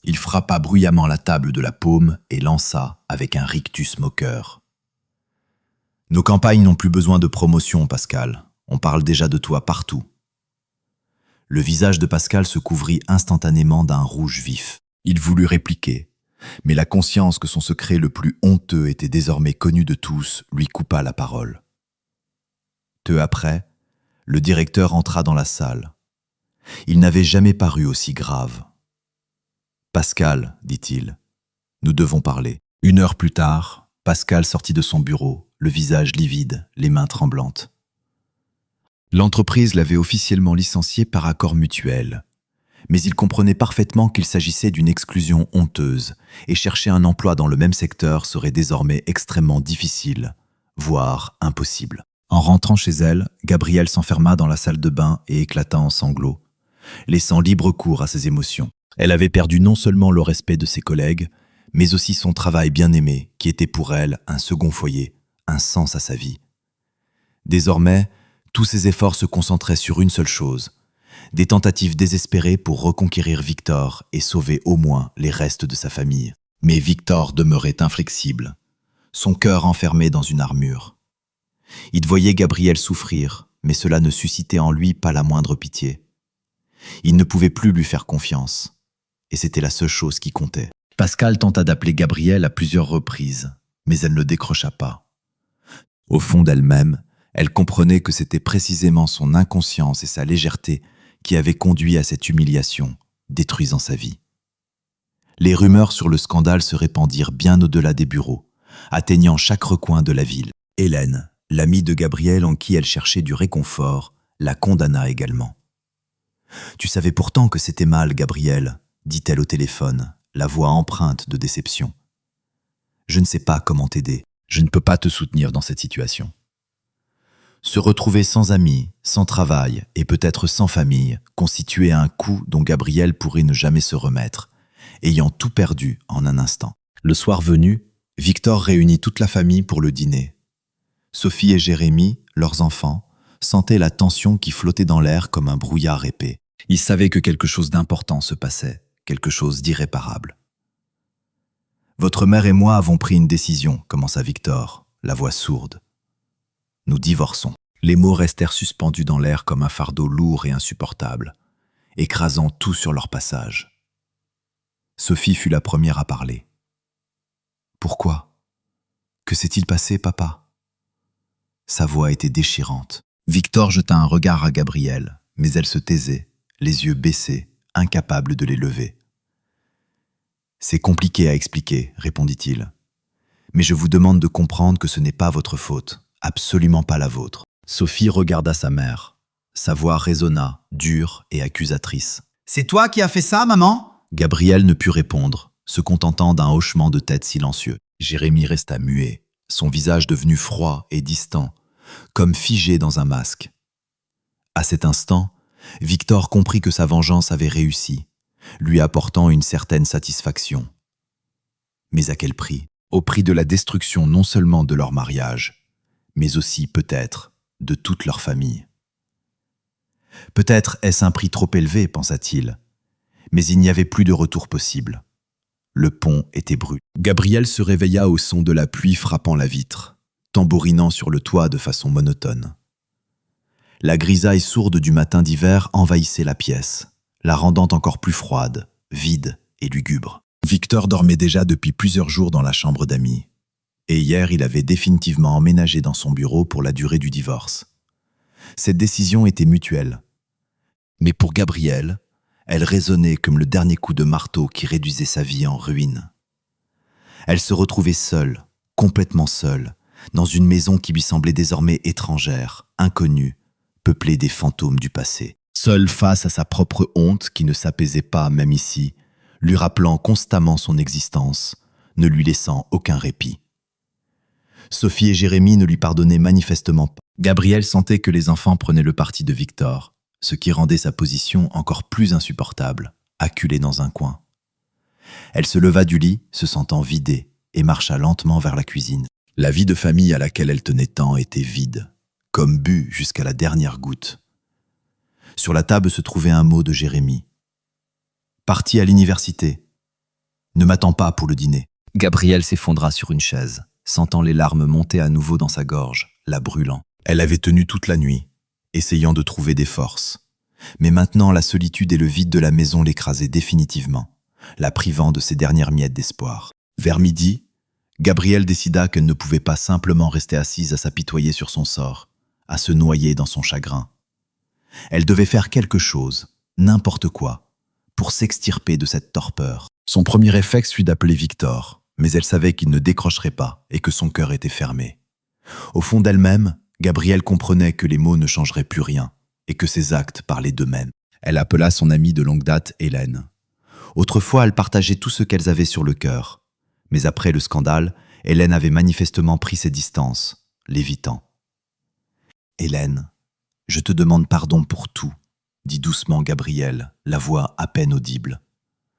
[SPEAKER 1] Il frappa bruyamment la table de la paume et lança avec un rictus moqueur. « Nos campagnes n'ont plus besoin de promotion, Pascal. On parle déjà de toi partout. » Le visage de Pascal se couvrit instantanément d'un rouge vif. Il voulut répliquer, mais la conscience que son secret le plus honteux était désormais connu de tous lui coupa la parole. Peu après, le directeur entra dans la salle. Il n'avait jamais paru aussi grave. « Pascal, dit-il, nous devons parler. » 1 heure plus tard, Pascal sortit de son bureau, le visage livide, les mains tremblantes. L'entreprise l'avait officiellement licencié par accord mutuel. Mais il comprenait parfaitement qu'il s'agissait d'une exclusion honteuse, et chercher un emploi dans le même secteur serait désormais extrêmement difficile, voire impossible. En rentrant chez elle, Gabrielle s'enferma dans la salle de bain et éclata en sanglots, laissant libre cours à ses émotions. Elle avait perdu non seulement le respect de ses collègues, mais aussi son travail bien-aimé, qui était pour elle un second foyer, un sens à sa vie. Désormais, tous ses efforts se concentraient sur une seule chose, des tentatives désespérées pour reconquérir Victor et sauver au moins les restes de sa famille. Mais Victor demeurait inflexible, son cœur enfermé dans une armure. Il voyait Gabrielle souffrir, mais cela ne suscitait en lui pas la moindre pitié. Il ne pouvait plus lui faire confiance, et c'était la seule chose qui comptait. Pascal tenta d'appeler Gabrielle à plusieurs reprises, mais elle ne décrocha pas. Au fond d'elle-même, elle comprenait que c'était précisément son inconscience et sa légèreté qui avaient conduit à cette humiliation, détruisant sa vie. Les rumeurs sur le scandale se répandirent bien au-delà des bureaux, atteignant chaque recoin de la ville. Hélène, l'amie de Gabrielle en qui elle cherchait du réconfort, la condamna également. « Tu savais pourtant que c'était mal, Gabrielle, » dit-elle au téléphone, la voix empreinte de déception. « Je ne sais pas comment t'aider. Je ne peux pas te soutenir dans cette situation. » Se retrouver sans amis, sans travail et peut-être sans famille constituait un coup dont Gabrielle pourrait ne jamais se remettre, ayant tout perdu en un instant. Le soir venu, Victor réunit toute la famille pour le dîner. Sophie et Jérémie, leurs enfants, sentaient la tension qui flottait dans l'air comme un brouillard épais. Ils savaient que quelque chose d'important se passait, quelque chose d'irréparable. « Votre mère et moi avons pris une décision, » commença Victor, la voix sourde. « Nous divorçons. » Les mots restèrent suspendus dans l'air comme un fardeau lourd et insupportable, écrasant tout sur leur passage. Sophie fut la première à parler. « Pourquoi ? Que s'est-il passé, papa ?» Sa voix était déchirante. Victor jeta un regard à Gabrielle, mais elle se taisait, les yeux baissés, incapable de les lever. « C'est compliqué à expliquer, » répondit-il. « Mais je vous demande de comprendre que ce n'est pas votre faute, absolument pas la vôtre. Sophie regarda sa mère. Sa voix résonna, dure et accusatrice.
[SPEAKER 2] « C'est toi qui as fait ça, maman ?»
[SPEAKER 1] Gabriel ne put répondre, se contentant d'un hochement de tête silencieux. Jérémie resta muet, son visage devenu froid et distant, comme figé dans un masque. À cet instant, Victor comprit que sa vengeance avait réussi, lui apportant une certaine satisfaction. Mais à quel prix? Au prix de la destruction non seulement de leur mariage, mais aussi, peut-être, de toute leur famille. Peut-être est-ce un prix trop élevé, pensa-t-il, mais il n'y avait plus de retour possible. Le pont était brûlé. Gabriel se réveilla au son de la pluie frappant la vitre, tambourinant sur le toit de façon monotone. La grisaille sourde du matin d'hiver envahissait la pièce, la rendant encore plus froide, vide et lugubre. Victor dormait déjà depuis plusieurs jours dans la chambre d'amis, et hier il avait définitivement emménagé dans son bureau pour la durée du divorce. Cette décision était mutuelle. Mais pour Gabriel, elle résonnait comme le dernier coup de marteau qui réduisait sa vie en ruine. Elle se retrouvait seule, complètement seule, dans une maison qui lui semblait désormais étrangère, inconnue, peuplée des fantômes du passé. Seule face à sa propre honte qui ne s'apaisait pas même ici, lui rappelant constamment son existence, ne lui laissant aucun répit. Sophie et Jérémie ne lui pardonnaient manifestement pas. Gabriel sentait que les enfants prenaient le parti de Victor, ce qui rendait sa position encore plus insupportable, acculée dans un coin. Elle se leva du lit, se sentant vidée, et marcha lentement vers la cuisine. La vie de famille à laquelle elle tenait tant était vide, comme bu jusqu'à la dernière goutte. Sur la table se trouvait un mot de Jérémie. « Parti à l'université. Ne m'attends pas pour le dîner. » Gabriel s'effondra sur une chaise, sentant les larmes monter à nouveau dans sa gorge, la brûlant. Elle avait tenu toute la nuit, essayant de trouver des forces. Mais maintenant, la solitude et le vide de la maison l'écrasaient définitivement, la privant de ses dernières miettes d'espoir. Vers midi, Gabrielle décida qu'elle ne pouvait pas simplement rester assise à s'apitoyer sur son sort, à se noyer dans son chagrin. Elle devait faire quelque chose, n'importe quoi, pour s'extirper de cette torpeur. Son premier réflexe fut d'appeler Victor, mais elle savait qu'il ne décrocherait pas et que son cœur était fermé. Au fond d'elle-même, Gabrielle comprenait que les mots ne changeraient plus rien et que ses actes parlaient d'eux-mêmes. Elle appela son amie de longue date, Hélène. Autrefois, elles partageaient tout ce qu'elles avaient sur le cœur. Mais après le scandale, Hélène avait manifestement pris ses distances, l'évitant. « Hélène, je te demande pardon pour tout, » dit doucement Gabrielle, la voix à peine audible.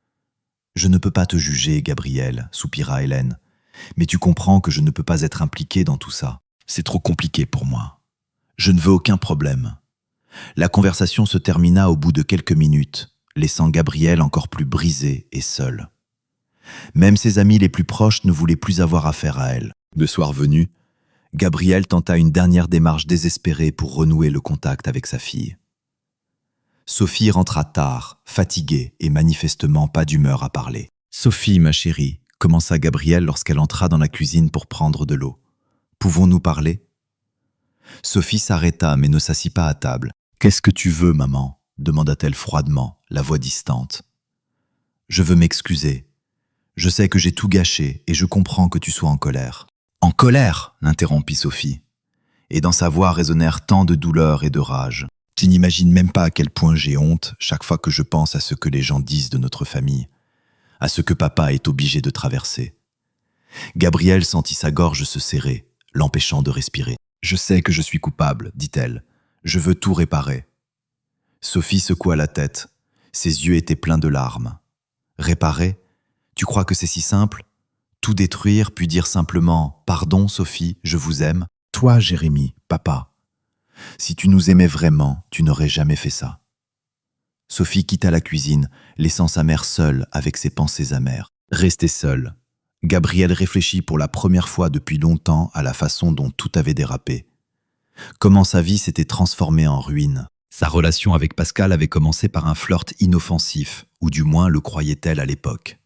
[SPEAKER 1] « Je ne peux pas te juger, Gabrielle, » soupira Hélène, « mais tu comprends que je ne peux pas être impliquée dans tout ça. C'est trop compliqué pour moi. Je ne veux aucun problème. » La conversation se termina au bout de quelques minutes, laissant Gabrielle encore plus brisée et seule. Même ses amis les plus proches ne voulaient plus avoir affaire à elle. Le soir venu, Gabrielle tenta une dernière démarche désespérée pour renouer le contact avec sa fille. Sophie rentra tard, fatiguée et manifestement pas d'humeur à parler. « Sophie, ma chérie, » commença Gabrielle lorsqu'elle entra dans la cuisine pour prendre de l'eau. « Pouvons-nous parler ?» Sophie s'arrêta mais ne s'assit pas à table. « Qu'est-ce que tu veux, maman ?» demanda-t-elle froidement, la voix distante. « Je veux m'excuser. Je sais que j'ai tout gâché et je comprends que tu sois en colère. »« En colère ?» l'interrompit Sophie. Et dans sa voix résonnèrent tant de douleur et de rage. « Tu n'imagines même pas à quel point j'ai honte chaque fois que je pense à ce que les gens disent de notre famille, à ce que papa est obligé de traverser. » Gabrielle sentit sa gorge se serrer, l'empêchant de respirer. « Je sais que je suis coupable, dit-elle. Je veux tout réparer. » Sophie secoua la tête. Ses yeux étaient pleins de larmes. « Réparer ? Tu crois que c'est si simple ? Tout détruire, puis dire simplement « Pardon, Sophie, je vous aime. Toi, Jérémie, papa. Si tu nous aimais vraiment, tu n'aurais jamais fait ça. » Sophie quitta la cuisine, laissant sa mère seule avec ses pensées amères. Restée seule, Gabrielle réfléchit pour la première fois depuis longtemps à la façon dont tout avait dérapé. Comment sa vie s'était transformée en ruine. Sa relation avec Pascal avait commencé par un flirt inoffensif, ou du moins le croyait-elle à l'époque.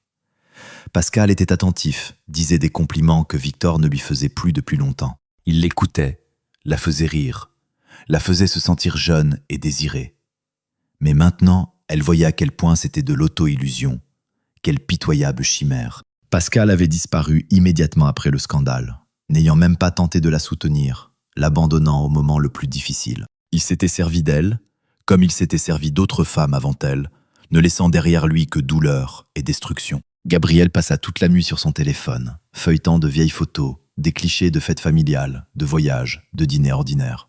[SPEAKER 1] Pascal était attentif, disait des compliments que Victor ne lui faisait plus depuis longtemps. Il l'écoutait, la faisait rire, la faisait se sentir jeune et désirée. Mais maintenant, elle voyait à quel point c'était de l'auto-illusion. Quelle pitoyable chimère. Pascal avait disparu immédiatement après le scandale, n'ayant même pas tenté de la soutenir, l'abandonnant au moment le plus difficile. Il s'était servi d'elle, comme il s'était servi d'autres femmes avant elle, ne laissant derrière lui que douleur et destruction. Gabriel passa toute la nuit sur son téléphone, feuilletant de vieilles photos, des clichés de fêtes familiales, de voyages, de dîners ordinaires.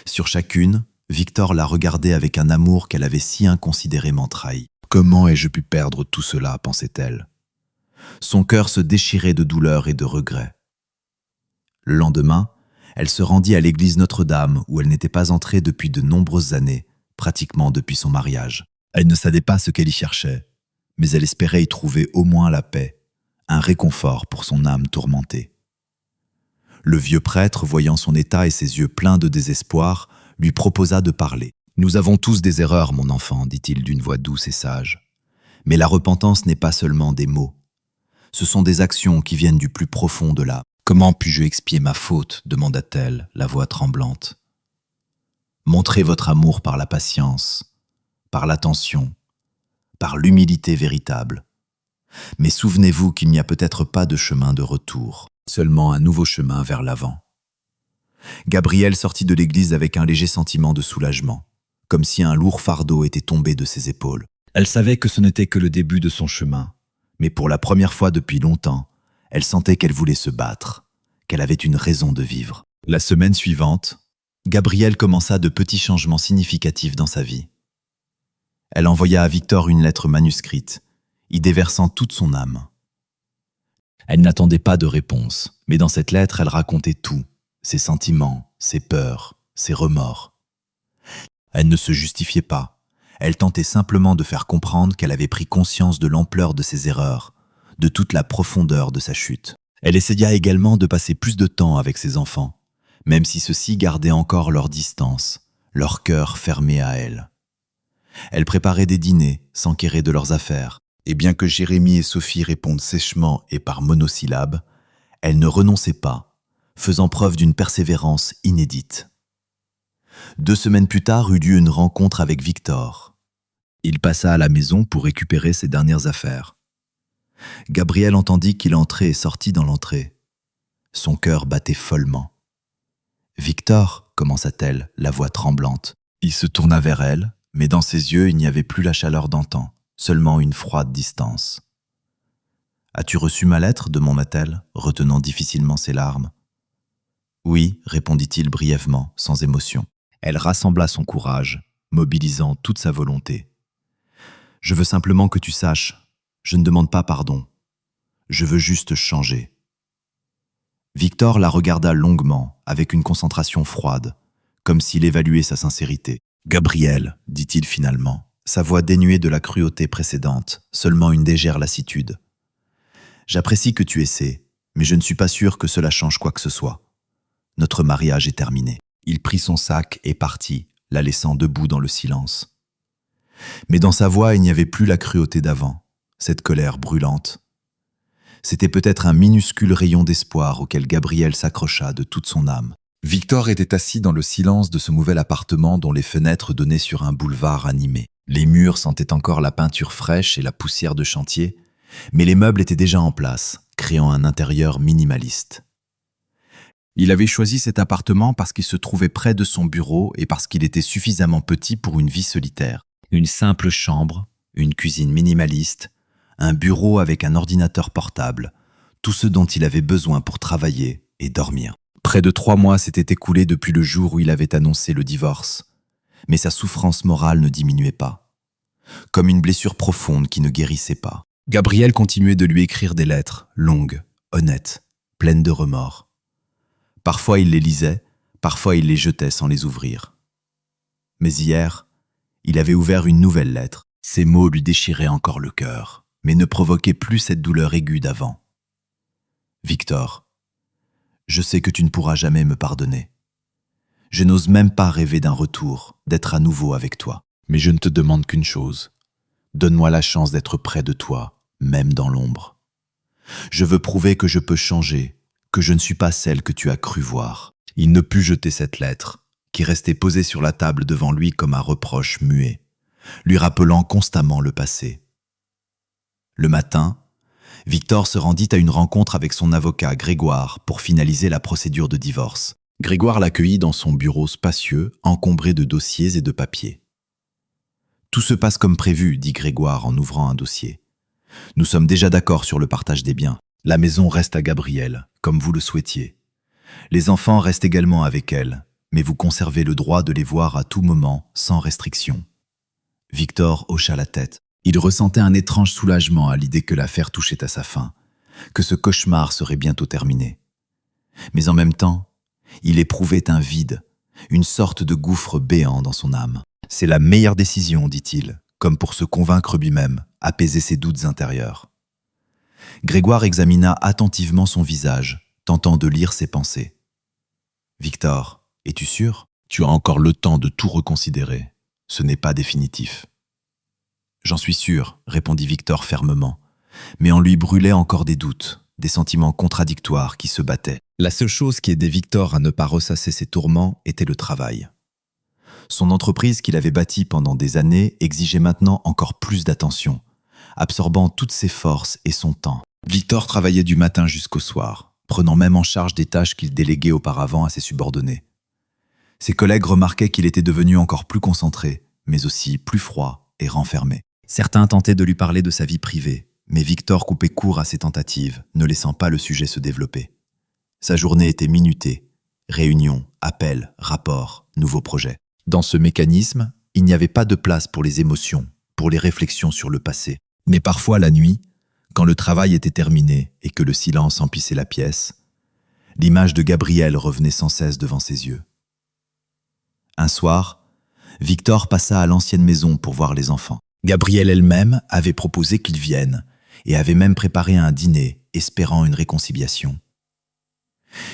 [SPEAKER 1] Sur chacune, Victor la regardait avec un amour qu'elle avait si inconsidérément trahi. « Comment ai-je pu perdre tout cela ?» pensait-elle. Son cœur se déchirait de douleur et de regret. Le lendemain, elle se rendit à l'église Notre-Dame où elle n'était pas entrée depuis de nombreuses années, pratiquement depuis son mariage. Elle ne savait pas ce qu'elle y cherchait, mais elle espérait y trouver au moins la paix, un réconfort pour son âme tourmentée. Le vieux prêtre, voyant son état et ses yeux pleins de désespoir, lui proposa de parler. « Nous avons tous des erreurs, mon enfant, dit-il d'une voix douce et sage. Mais la repentance n'est pas seulement des mots. Ce sont des actions qui viennent du plus profond de l'âme. Comment puis-je expier ma faute ?» demanda-t-elle, la voix tremblante. « Montrez votre amour par la patience, par l'attention, par l'humilité véritable. Mais souvenez-vous qu'il n'y a peut-être pas de chemin de retour, seulement un nouveau chemin vers l'avant. » Gabriel sortit de l'église avec un léger sentiment de soulagement, comme si un lourd fardeau était tombé de ses épaules. Elle savait que ce n'était que le début de son chemin, mais pour la première fois depuis longtemps, elle sentait qu'elle voulait se battre, qu'elle avait une raison de vivre. La semaine suivante, Gabriel commença de petits changements significatifs dans sa vie. Elle envoya à Victor une lettre manuscrite, y déversant toute son âme. Elle n'attendait pas de réponse, mais dans cette lettre, elle racontait tout, ses sentiments, ses peurs, ses remords. Elle ne se justifiait pas, elle tentait simplement de faire comprendre qu'elle avait pris conscience de l'ampleur de ses erreurs, de toute la profondeur de sa chute. Elle essaya également de passer plus de temps avec ses enfants, même si ceux-ci gardaient encore leur distance, leur cœur fermé à elle. Elle préparait des dîners, s'enquérait de leurs affaires, et bien que Jérémie et Sophie répondent sèchement et par monosyllabes, elle ne renonçait pas, faisant preuve d'une persévérance inédite. 2 semaines plus tard eut lieu une rencontre avec Victor. Il passa à la maison pour récupérer ses dernières affaires. Gabriel entendit qu'il entrait et sortit dans l'entrée. Son cœur battait follement. « Victor » commença-t-elle, la voix tremblante. Il se tourna vers elle, mais dans ses yeux il n'y avait plus la chaleur d'antan, seulement une froide distance. « As-tu reçu ma lettre » demanda-t-elle, retenant difficilement ses larmes. « Oui » répondit-il brièvement, sans émotion. Elle rassembla son courage, mobilisant toute sa volonté. « Je veux simplement que tu saches, je ne demande pas pardon. Je veux juste changer. » Victor la regarda longuement, avec une concentration froide, comme s'il évaluait sa sincérité. « Gabriel, dit-il finalement, sa voix dénuée de la cruauté précédente, seulement une légère lassitude. J'apprécie que tu essaies, mais je ne suis pas sûr que cela change quoi que ce soit. Notre mariage est terminé. » Il prit son sac et partit, la laissant debout dans le silence. Mais dans sa voix, il n'y avait plus la cruauté d'avant, cette colère brûlante. C'était peut-être un minuscule rayon d'espoir auquel Gabriel s'accrocha de toute son âme. Victor était assis dans le silence de ce nouvel appartement dont les fenêtres donnaient sur un boulevard animé. Les murs sentaient encore la peinture fraîche et la poussière de chantier, mais les meubles étaient déjà en place, créant un intérieur minimaliste. Il avait choisi cet appartement parce qu'il se trouvait près de son bureau et parce qu'il était suffisamment petit pour une vie solitaire. Une simple chambre, une cuisine minimaliste, un bureau avec un ordinateur portable, tout ce dont il avait besoin pour travailler et dormir. Près de 3 mois s'étaient écoulés depuis le jour où il avait annoncé le divorce, mais sa souffrance morale ne diminuait pas, comme une blessure profonde qui ne guérissait pas. Gabriel continuait de lui écrire des lettres, longues, honnêtes, pleines de remords. Parfois il les lisait, parfois il les jetait sans les ouvrir. Mais hier, il avait ouvert une nouvelle lettre. Ces mots lui déchiraient encore le cœur, mais ne provoquaient plus cette douleur aiguë d'avant. « Victor, je sais que tu ne pourras jamais me pardonner. Je n'ose même pas rêver d'un retour, d'être à nouveau avec toi. Mais je ne te demande qu'une chose. Donne-moi la chance d'être près de toi, même dans l'ombre. Je veux prouver que je peux changer, que je ne suis pas celle que tu as cru voir. » Il ne put jeter cette lettre, qui restait posée sur la table devant lui comme un reproche muet, lui rappelant constamment le passé. Le matin, Victor se rendit à une rencontre avec son avocat Grégoire pour finaliser la procédure de divorce. Grégoire l'accueillit dans son bureau spacieux, encombré de dossiers et de papiers. « Tout se passe comme prévu, dit Grégoire en ouvrant un dossier. Nous sommes déjà d'accord sur le partage des biens. La maison reste à Gabrielle, comme vous le souhaitiez. Les enfants restent également avec elle, mais vous conservez le droit de les voir à tout moment, sans restriction. » Victor hocha la tête. Il ressentait un étrange soulagement à l'idée que l'affaire touchait à sa fin, que ce cauchemar serait bientôt terminé. Mais en même temps, il éprouvait un vide, une sorte de gouffre béant dans son âme. « C'est la meilleure décision, dit-il, comme pour se convaincre lui-même, apaiser ses doutes intérieurs. » Grégoire examina attentivement son visage, tentant de lire ses pensées. « Victor, es-tu sûr ? Tu as encore le temps de tout reconsidérer. Ce n'est pas définitif. » « J'en suis sûr, répondit Victor fermement, mais en lui brûlaient encore des doutes, des sentiments contradictoires qui se battaient. La seule chose qui aidait Victor à ne pas ressasser ses tourments était le travail. Son entreprise qu'il avait bâtie pendant des années exigeait maintenant encore plus d'attention, absorbant toutes ses forces et son temps. Victor travaillait du matin jusqu'au soir, prenant même en charge des tâches qu'il déléguait auparavant à ses subordonnés. Ses collègues remarquaient qu'il était devenu encore plus concentré, mais aussi plus froid et renfermé. Certains tentaient de lui parler de sa vie privée, mais Victor coupait court à ses tentatives, ne laissant pas le sujet se développer. Sa journée était minutée. Réunions, appels, rapports, nouveaux projets. Dans ce mécanisme, il n'y avait pas de place pour les émotions, pour les réflexions sur le passé. Mais parfois la nuit, quand le travail était terminé et que le silence emplissait la pièce, l'image de Gabrielle revenait sans cesse devant ses yeux. Un soir, Victor passa à l'ancienne maison pour voir les enfants. Gabrielle elle-même avait proposé qu'ils viennent et avait même préparé un dîner, espérant une réconciliation.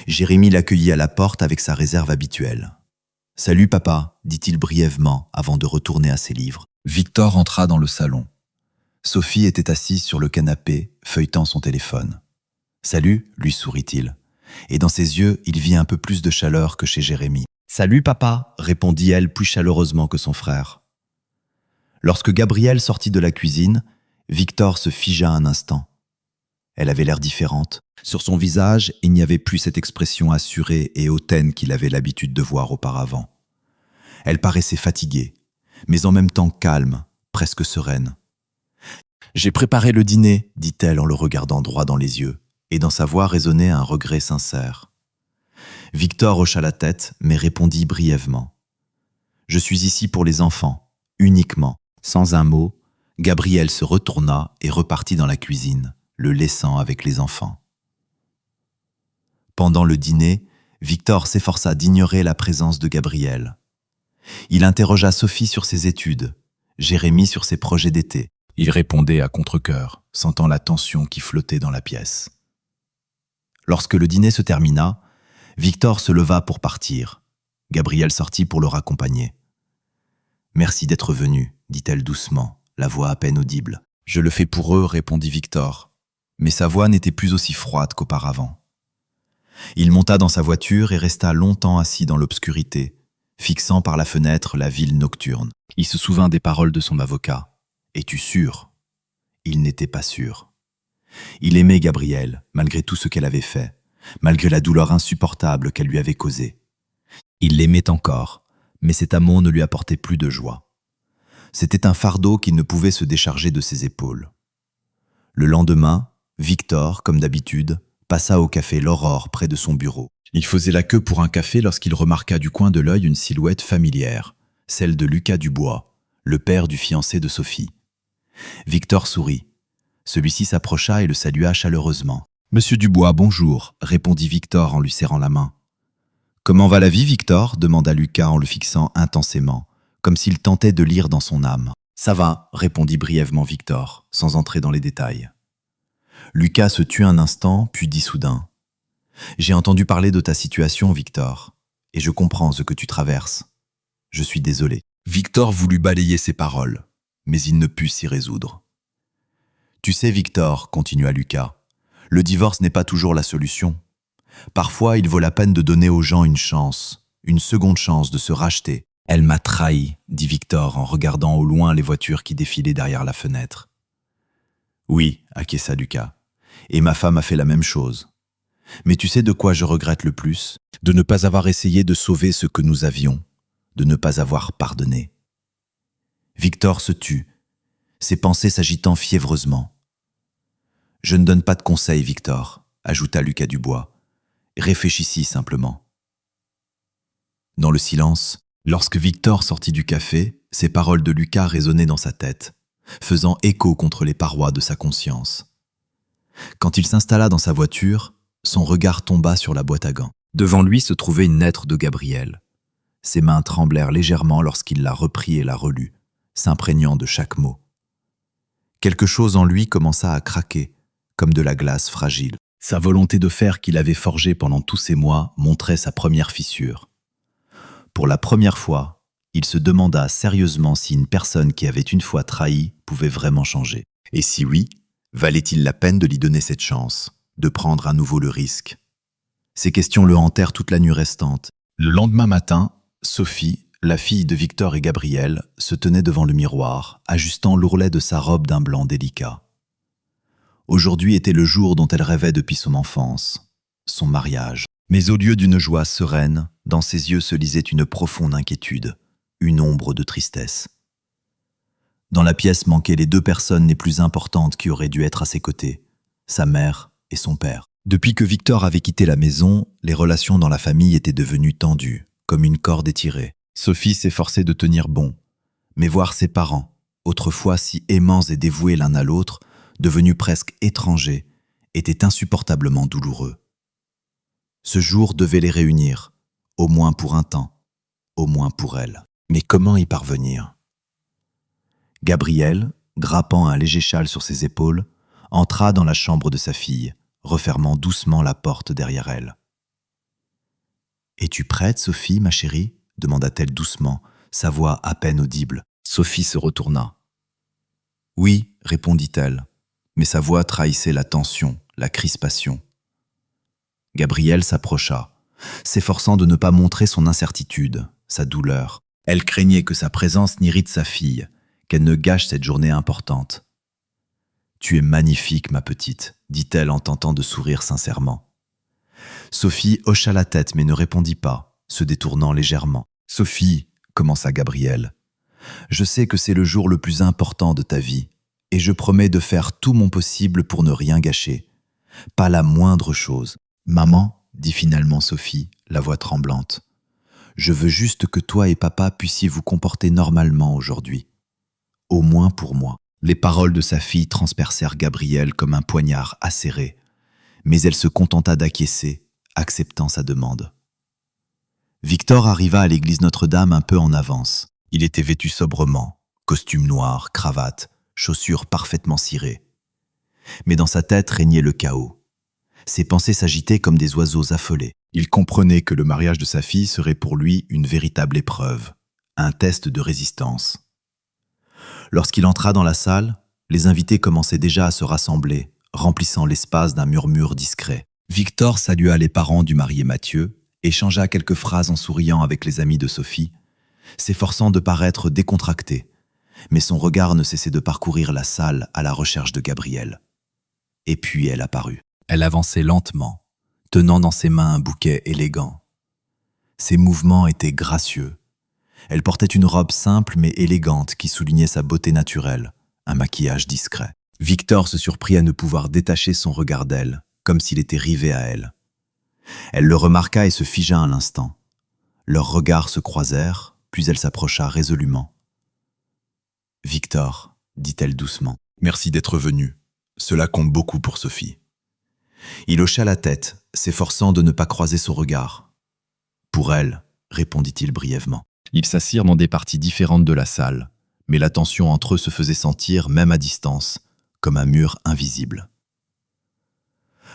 [SPEAKER 1] Jérémie l'accueillit à la porte avec sa réserve habituelle. « Salut papa », dit-il brièvement avant de retourner à ses livres. Victor entra dans le salon. Sophie était assise sur le canapé, feuilletant son téléphone. « Salut », lui sourit-il, et dans ses yeux, il vit un peu plus de chaleur que chez Jérémie. « Salut papa », répondit-elle plus chaleureusement que son frère. Lorsque Gabrielle sortit de la cuisine, Victor se figea un instant. Elle avait l'air différente. Sur son visage, il n'y avait plus cette expression assurée et hautaine qu'il avait l'habitude de voir auparavant. Elle paraissait fatiguée, mais en même temps calme, presque sereine. « J'ai préparé le dîner, dit-elle en le regardant droit dans les yeux, et dans sa voix résonnait un regret sincère. Victor hocha la tête, mais répondit brièvement. « Je suis ici pour les enfants, uniquement. » Sans un mot, Gabrielle se retourna et repartit dans la cuisine, le laissant avec les enfants. Pendant le dîner, Victor s'efforça d'ignorer la présence de Gabrielle. Il interrogea Sophie sur ses études, Jérémie sur ses projets d'été. Il répondait à contre-cœur, sentant la tension qui flottait dans la pièce. Lorsque le dîner se termina, Victor se leva pour partir. Gabrielle sortit pour le raccompagner. « Merci d'être venu, dit-elle doucement, la voix à peine audible. « Je le fais pour eux, répondit Victor, mais sa voix n'était plus aussi froide qu'auparavant. Il monta dans sa voiture et resta longtemps assis dans l'obscurité, fixant par la fenêtre la ville nocturne. Il se souvint des paroles de son avocat. « Es-tu sûr ?» Il n'était pas sûr. Il aimait Gabrielle, malgré tout ce qu'elle avait fait, malgré la douleur insupportable qu'elle lui avait causée. Il l'aimait encore, mais cet amour ne lui apportait plus de joie. C'était un fardeau qui ne pouvait se décharger de ses épaules. Le lendemain, Victor, comme d'habitude, passa au café L'Aurore près de son bureau. Il faisait la queue pour un café lorsqu'il remarqua du coin de l'œil une silhouette familière, celle de Lucas Dubois, le père du fiancé de Sophie. Victor sourit. Celui-ci s'approcha et le salua chaleureusement. « Monsieur Dubois, bonjour », répondit Victor en lui serrant la main. « Comment va la vie, Victor » demanda Lucas en le fixant intensément, comme s'il tentait de lire dans son âme. « Ça va », répondit brièvement Victor, sans entrer dans les détails. Lucas se tut un instant, puis dit soudain. « J'ai entendu parler de ta situation, Victor, et je comprends ce que tu traverses. Je suis désolé. » Victor voulut balayer ses paroles, mais il ne put s'y résoudre. « Tu sais, Victor, » continua Lucas, « le divorce n'est pas toujours la solution. Parfois, il vaut la peine de donner aux gens une chance, une seconde chance de se racheter. »« Elle m'a trahi, » dit Victor en regardant au loin les voitures qui défilaient derrière la fenêtre. « Oui, acquiesça Lucas, et ma femme a fait la même chose. Mais tu sais de quoi je regrette le plus? De ne pas avoir essayé de sauver ce que nous avions, de ne pas avoir pardonné. » Victor se tut, ses pensées s'agitant fiévreusement. « Je ne donne pas de conseils, Victor, » ajouta Lucas Dubois. « Réfléchis-y simplement. » Dans le silence, lorsque Victor sortit du café, ces paroles de Lucas résonnaient dans sa tête, faisant écho contre les parois de sa conscience. Quand il s'installa dans sa voiture, son regard tomba sur la boîte à gants. Devant lui se trouvait une lettre de Gabriel. Ses mains tremblèrent légèrement lorsqu'il la reprit et la relut, s'imprégnant de chaque mot. Quelque chose en lui commença à craquer, comme de la glace fragile. Sa volonté de fer qu'il avait forgée pendant tous ces mois montrait sa première fissure. Pour la première fois, il se demanda sérieusement si une personne qui avait une fois trahi pouvait vraiment changer. Et si oui, valait-il la peine de lui donner cette chance, de prendre à nouveau le risque? Ces questions le hantèrent toute la nuit restante. Le lendemain matin, Sophie, la fille de Victor et Gabriel, se tenait devant le miroir, ajustant l'ourlet de sa robe d'un blanc délicat. Aujourd'hui était le jour dont elle rêvait depuis son enfance, son mariage. Mais au lieu d'une joie sereine, dans ses yeux se lisait une profonde inquiétude, une ombre de tristesse. Dans la pièce manquaient les deux personnes les plus importantes qui auraient dû être à ses côtés, sa mère et son père. Depuis que Victor avait quitté la maison, les relations dans la famille étaient devenues tendues, comme une corde étirée. Sophie s'efforçait de tenir bon, mais voir ses parents, autrefois si aimants et dévoués l'un à l'autre, devenus presque étrangers, était insupportablement douloureux. Ce jour devait les réunir, au moins pour un temps, au moins pour elle. Mais comment y parvenir? Gabriel, drapant un léger châle sur ses épaules, entra dans la chambre de sa fille, refermant doucement la porte derrière elle. « Es-tu prête, Sophie, ma chérie ?» demanda-t-elle doucement, sa voix à peine audible. Sophie se retourna. « Oui, » répondit-elle, mais sa voix trahissait la tension, la crispation. Gabriel s'approcha, s'efforçant de ne pas montrer son incertitude, sa douleur. Elle craignait que sa présence n'irrite sa fille, qu'elle ne gâche cette journée importante. « Tu es magnifique, ma petite, » dit-elle en tentant de sourire sincèrement. Sophie hocha la tête mais ne répondit pas, se détournant légèrement. « Sophie, » commença Gabriel, « je sais que c'est le jour le plus important de ta vie, et je promets de faire tout mon possible pour ne rien gâcher. Pas la moindre chose. »« Maman, » dit finalement Sophie, la voix tremblante, « je veux juste que toi et papa puissiez vous comporter normalement aujourd'hui. Au moins pour moi. » Les paroles de sa fille transpercèrent Gabriel comme un poignard acéré, mais elle se contenta d'acquiescer, acceptant sa demande. Victor arriva à l'église Notre-Dame un peu en avance. Il était vêtu sobrement, costume noir, cravate, chaussures parfaitement cirées. Mais dans sa tête régnait le chaos. Ses pensées s'agitaient comme des oiseaux affolés. Il comprenait que le mariage de sa fille serait pour lui une véritable épreuve, un test de résistance. Lorsqu'il entra dans la salle, les invités commençaient déjà à se rassembler, remplissant l'espace d'un murmure discret. Victor salua les parents du marié Mathieu, échangea quelques phrases en souriant avec les amis de Sophie, s'efforçant de paraître décontracté, mais son regard ne cessait de parcourir la salle à la recherche de Gabriel. Et puis elle apparut. Elle avançait lentement, tenant dans ses mains un bouquet élégant. Ses mouvements étaient gracieux. Elle portait une robe simple mais élégante qui soulignait sa beauté naturelle, un maquillage discret. Victor se surprit à ne pouvoir détacher son regard d'elle, comme s'il était rivé à elle. Elle le remarqua et se figea un instant. Leurs regards se croisèrent, puis elle s'approcha résolument. « Victor, » dit-elle doucement, « merci d'être venu. Cela compte beaucoup pour Sophie. » Il hocha la tête, s'efforçant de ne pas croiser son regard. « Pour elle, » répondit-il brièvement. Ils s'assirent dans des parties différentes de la salle, mais la tension entre eux se faisait sentir, même à distance, comme un mur invisible.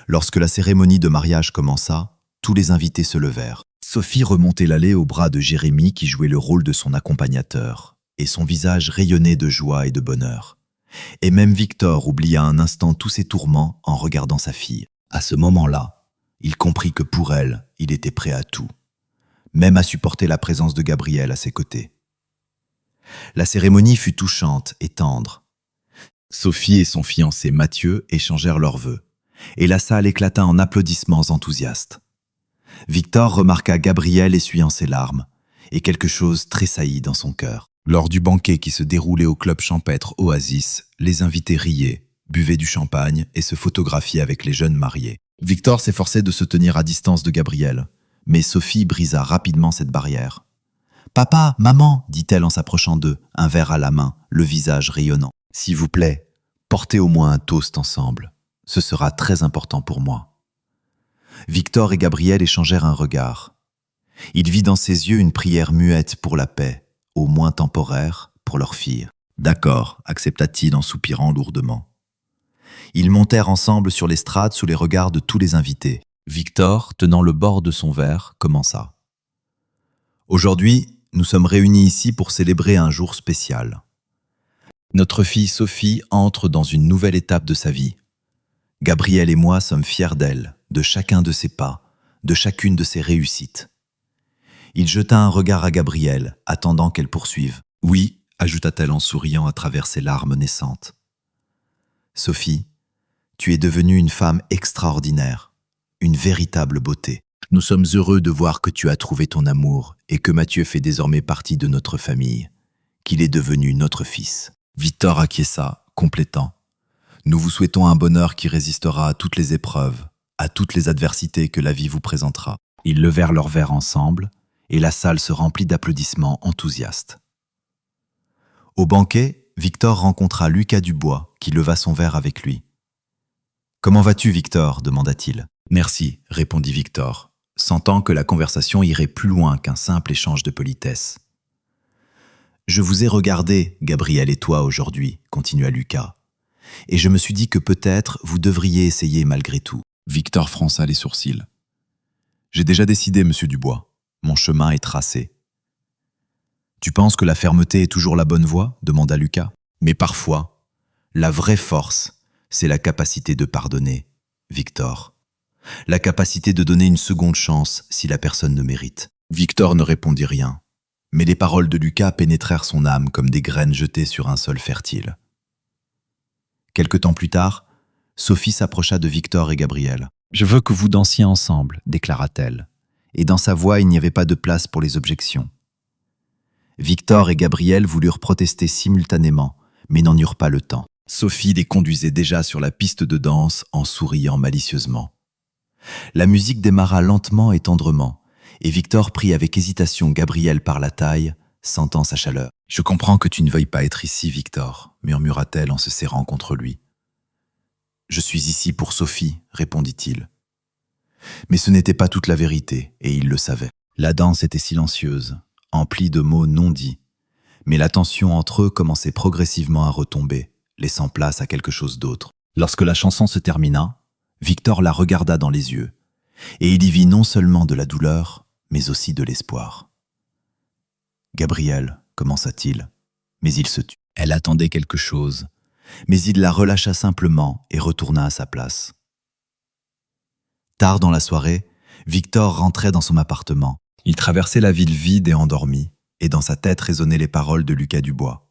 [SPEAKER 1] Lorsque la cérémonie de mariage commença, tous les invités se levèrent. Sophie remontait l'allée au bras de Jérémie qui jouait le rôle de son accompagnateur, et son visage rayonnait de joie et de bonheur. Et même Victor oublia un instant tous ses tourments en regardant sa fille. À ce moment-là, il comprit que pour elle, il était prêt à tout, même à supporter la présence de Gabriel à ses côtés. La cérémonie fut touchante et tendre. Sophie et son fiancé Mathieu échangèrent leurs vœux, et la salle éclata en applaudissements enthousiastes. Victor remarqua Gabrielle essuyant ses larmes, et quelque chose tressaillit dans son cœur. Lors du banquet qui se déroulait au club champêtre Oasis, les invités riaient, buvaient du champagne et se photographiaient avec les jeunes mariés. Victor s'efforçait de se tenir à distance de Gabrielle, mais Sophie brisa rapidement cette barrière. « Papa, maman !» dit-elle en s'approchant d'eux, un verre à la main, le visage rayonnant. « S'il vous plaît, portez au moins un toast ensemble. Ce sera très important pour moi. » Victor et Gabrielle échangèrent un regard. Il vit dans ses yeux une prière muette pour la paix, au moins temporaire, pour leur fille. « D'accord », accepta-t-il en soupirant lourdement. Ils montèrent ensemble sur l'estrade sous les regards de tous les invités. Victor, tenant le bord de son verre, commença. « Aujourd'hui, nous sommes réunis ici pour célébrer un jour spécial. Notre fille Sophie entre dans une nouvelle étape de sa vie. Gabrielle et moi sommes fiers d'elle, de chacun de ses pas, de chacune de ses réussites. » Il jeta un regard à Gabrielle, attendant qu'elle poursuive. « Oui », ajouta-t-elle en souriant à travers ses larmes naissantes. « Sophie, tu es devenue une femme extraordinaire, une véritable beauté. Nous sommes heureux de voir que tu as trouvé ton amour et que Mathieu fait désormais partie de notre famille, qu'il est devenu notre fils. » Victor acquiesça, complétant. « Nous vous souhaitons un bonheur qui résistera à toutes les épreuves, à toutes les adversités que la vie vous présentera. » Ils levèrent leurs verres ensemble, et la salle se remplit d'applaudissements enthousiastes. Au banquet, Victor rencontra Lucas Dubois, qui leva son verre avec lui. « Comment vas-tu, Victor » demanda-t-il. « Merci » répondit Victor, sentant que la conversation irait plus loin qu'un simple échange de politesse. « Je vous ai regardé, Gabrielle et toi, aujourd'hui, » continua Lucas, « et je me suis dit que peut-être vous devriez essayer malgré tout. » Victor fronça les sourcils. « J'ai déjà décidé, monsieur Dubois. Mon chemin est tracé. »« Tu penses que la fermeté est toujours la bonne voie ?» demanda Lucas. « Mais parfois, la vraie force, c'est la capacité de pardonner, Victor. La capacité de donner une seconde chance si la personne ne mérite. » Victor ne répondit rien, mais les paroles de Lucas pénétrèrent son âme comme des graines jetées sur un sol fertile. Quelque temps plus tard, Sophie s'approcha de Victor et Gabrielle. « Je veux que vous dansiez ensemble, » déclara-t-elle. Et dans sa voix, il n'y avait pas de place pour les objections. Victor et Gabrielle voulurent protester simultanément, mais n'en eurent pas le temps. Sophie les conduisait déjà sur la piste de danse en souriant malicieusement. La musique démarra lentement et tendrement, et Victor prit avec hésitation Gabrielle par la taille, sentant sa chaleur. « Je comprends que tu ne veuilles pas être ici, Victor, » murmura-t-elle en se serrant contre lui. « Je suis ici pour Sophie, » répondit-il. Mais ce n'était pas toute la vérité, et il le savait. La danse était silencieuse, emplie de mots non dits, mais la tension entre eux commençait progressivement à retomber, laissant place à quelque chose d'autre. Lorsque la chanson se termina, Victor la regarda dans les yeux, et il y vit non seulement de la douleur, mais aussi de l'espoir. « Gabrielle » commença-t-il, mais il se tut. Elle attendait quelque chose, mais il la relâcha simplement et retourna à sa place. Tard dans la soirée, Victor rentrait dans son appartement. Il traversait la ville vide et endormie, et dans sa tête résonnaient les paroles de Lucas Dubois.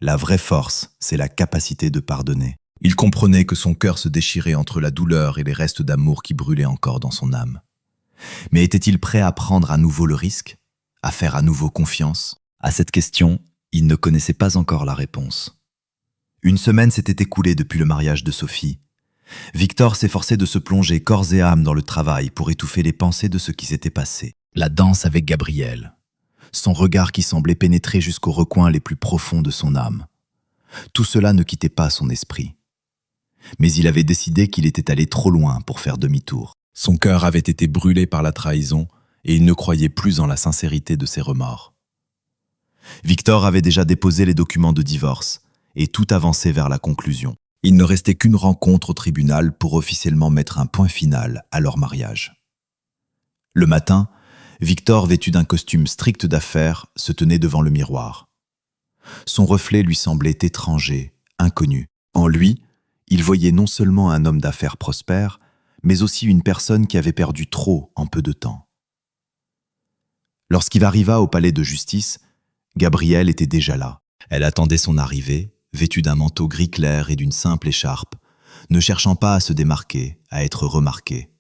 [SPEAKER 1] La vraie force, c'est la capacité de pardonner. Il comprenait que son cœur se déchirait entre la douleur et les restes d'amour qui brûlaient encore dans son âme. Mais était-il prêt à prendre à nouveau le risque, à faire à nouveau confiance? À cette question, il ne connaissait pas encore la réponse. Une semaine s'était écoulée depuis le mariage de Sophie. Victor s'efforçait de se plonger corps et âme dans le travail pour étouffer les pensées de ce qui s'était passé. La danse avec Gabrielle, son regard qui semblait pénétrer jusqu'aux recoins les plus profonds de son âme. Tout cela ne quittait pas son esprit. Mais il avait décidé qu'il était allé trop loin pour faire demi-tour. Son cœur avait été brûlé par la trahison et il ne croyait plus en la sincérité de ses remords. Victor avait déjà déposé les documents de divorce et tout avançait vers la conclusion. Il ne restait qu'une rencontre au tribunal pour officiellement mettre un point final à leur mariage. Le matin, Victor, vêtu d'un costume strict d'affaires, se tenait devant le miroir. Son reflet lui semblait étranger, inconnu. En lui, il voyait non seulement un homme d'affaires prospère, mais aussi une personne qui avait perdu trop en peu de temps. Lorsqu'il arriva au palais de justice, Gabrielle était déjà là. Elle attendait son arrivée, vêtue d'un manteau gris clair et d'une simple écharpe, ne cherchant pas à se démarquer, à être remarquée.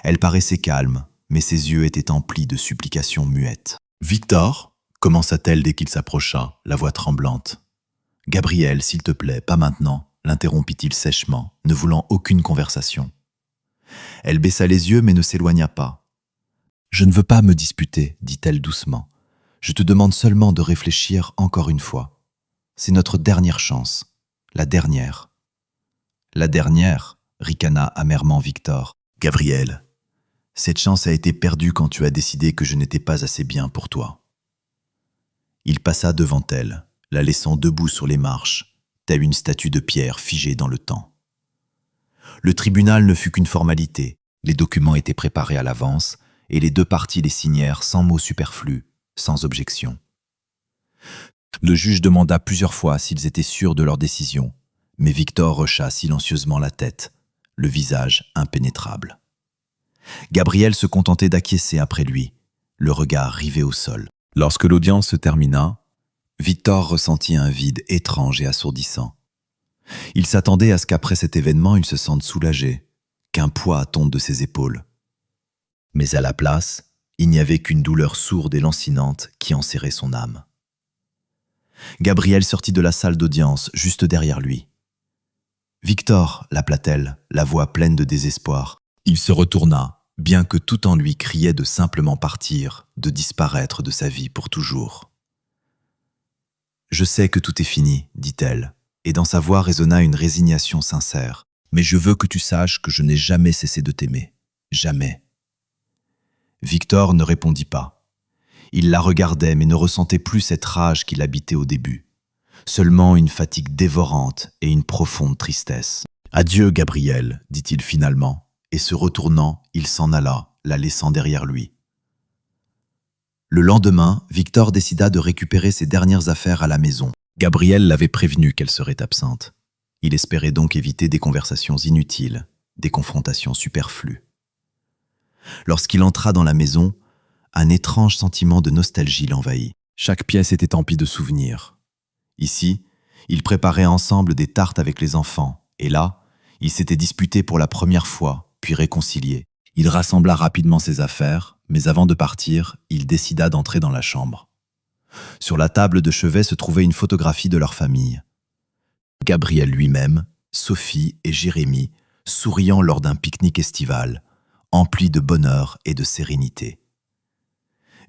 [SPEAKER 1] Elle paraissait calme, mais ses yeux étaient emplis de supplications muettes. « Victor » commença-t-elle dès qu'il s'approcha, la voix tremblante. « Gabriel, s'il te plaît, pas maintenant » l'interrompit-il sèchement, ne voulant aucune conversation. Elle baissa les yeux mais ne s'éloigna pas. « Je ne veux pas me disputer, dit-elle doucement. Je te demande seulement de réfléchir encore une fois. C'est notre dernière chance, la dernière. » « La dernière » ricana amèrement Victor. « Gabriel, cette chance a été perdue quand tu as décidé que je n'étais pas assez bien pour toi. » Il passa devant elle, la laissant debout sur les marches, telle une statue de pierre figée dans le temps. Le tribunal ne fut qu'une formalité. Les documents étaient préparés à l'avance et les deux parties les signèrent sans mots superflus, sans objection. Le juge demanda plusieurs fois s'ils étaient sûrs de leur décision, mais Victor hocha silencieusement la tête, le visage impénétrable. Gabriel se contentait d'acquiescer après lui, le regard rivé au sol. Lorsque l'audience se termina, Victor ressentit un vide étrange et assourdissant. Il s'attendait à ce qu'après cet événement, il se sente soulagé, qu'un poids tombe de ses épaules. Mais à la place, il n'y avait qu'une douleur sourde et lancinante qui enserrait son âme. Gabriel sortit de la salle d'audience juste derrière lui. « Victor » l'appela-t-elle, la voix pleine de désespoir. Il se retourna, bien que tout en lui criait de simplement partir, de disparaître de sa vie pour toujours. « Je sais que tout est fini, dit-elle, et dans sa voix résonna une résignation sincère. Mais je veux que tu saches que je n'ai jamais cessé de t'aimer. Jamais. » Victor ne répondit pas. Il la regardait mais ne ressentait plus cette rage qui l'habitait au début. Seulement une fatigue dévorante et une profonde tristesse. « Adieu, Gabriel, dit-il finalement, et se retournant, il s'en alla, la laissant derrière lui. Le lendemain, Victor décida de récupérer ses dernières affaires à la maison. Gabriel l'avait prévenu qu'elle serait absente. Il espérait donc éviter des conversations inutiles, des confrontations superflues. Lorsqu'il entra dans la maison, un étrange sentiment de nostalgie l'envahit. Chaque pièce était emplie de souvenirs. Ici, ils préparaient ensemble des tartes avec les enfants, et là, ils s'étaient disputés pour la première fois, puis réconciliés. Il rassembla rapidement ses affaires, mais avant de partir, il décida d'entrer dans la chambre. Sur la table de chevet se trouvait une photographie de leur famille. Gabriel lui-même, Sophie et Jérémie, souriant lors d'un pique-nique estival, empli de bonheur et de sérénité.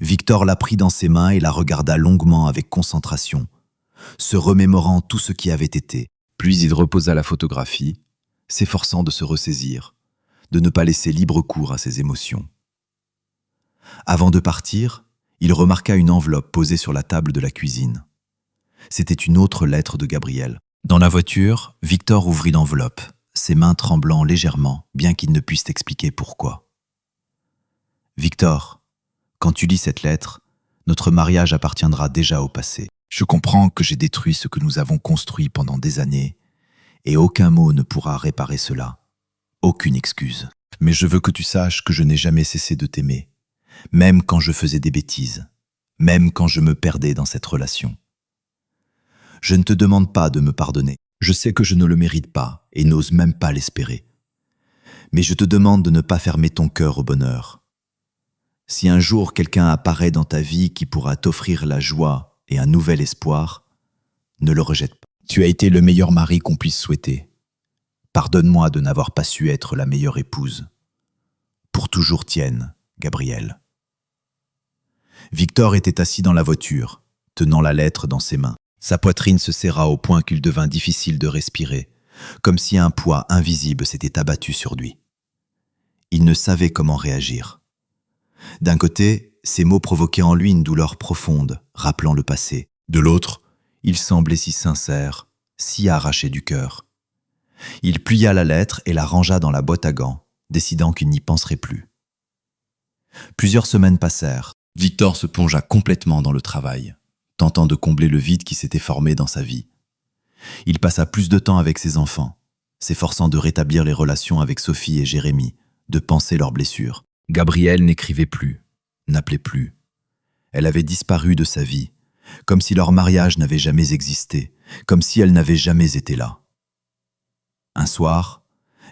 [SPEAKER 1] Victor la prit dans ses mains et la regarda longuement avec concentration, se remémorant tout ce qui avait été. Puis il reposa la photographie, s'efforçant de se ressaisir, de ne pas laisser libre cours à ses émotions. Avant de partir, il remarqua une enveloppe posée sur la table de la cuisine. C'était une autre lettre de Gabriel. Dans la voiture, Victor ouvrit l'enveloppe, ses mains tremblant légèrement, bien qu'il ne puisse expliquer pourquoi. « Victor, quand tu lis cette lettre, notre mariage appartiendra déjà au passé. Je comprends que j'ai détruit ce que nous avons construit pendant des années, et aucun mot ne pourra réparer cela, aucune excuse. Mais je veux que tu saches que je n'ai jamais cessé de t'aimer, même quand je faisais des bêtises, même quand je me perdais dans cette relation. Je ne te demande pas de me pardonner. Je sais que je ne le mérite pas et n'ose même pas l'espérer. Mais je te demande de ne pas fermer ton cœur au bonheur. Si un jour quelqu'un apparaît dans ta vie qui pourra t'offrir la joie et un nouvel espoir, ne le rejette pas. Tu as été le meilleur mari qu'on puisse souhaiter. Pardonne-moi de n'avoir pas su être la meilleure épouse. Pour toujours tienne, Gabriel. » Victor était assis dans la voiture, tenant la lettre dans ses mains. Sa poitrine se serra au point qu'il devint difficile de respirer, comme si un poids invisible s'était abattu sur lui. Il ne savait comment réagir. D'un côté, ces mots provoquaient en lui une douleur profonde, rappelant le passé. De l'autre, il semblait si sincère, si arraché du cœur. Il plia la lettre et la rangea dans la boîte à gants, décidant qu'il n'y penserait plus. Plusieurs semaines passèrent. Victor se plongea complètement dans le travail, tentant de combler le vide qui s'était formé dans sa vie. Il passa plus de temps avec ses enfants, s'efforçant de rétablir les relations avec Sophie et Jérémie, de panser leurs blessures. Gabriel n'écrivait plus, n'appelait plus. Elle avait disparu de sa vie, comme si leur mariage n'avait jamais existé, comme si elle n'avait jamais été là. Un soir,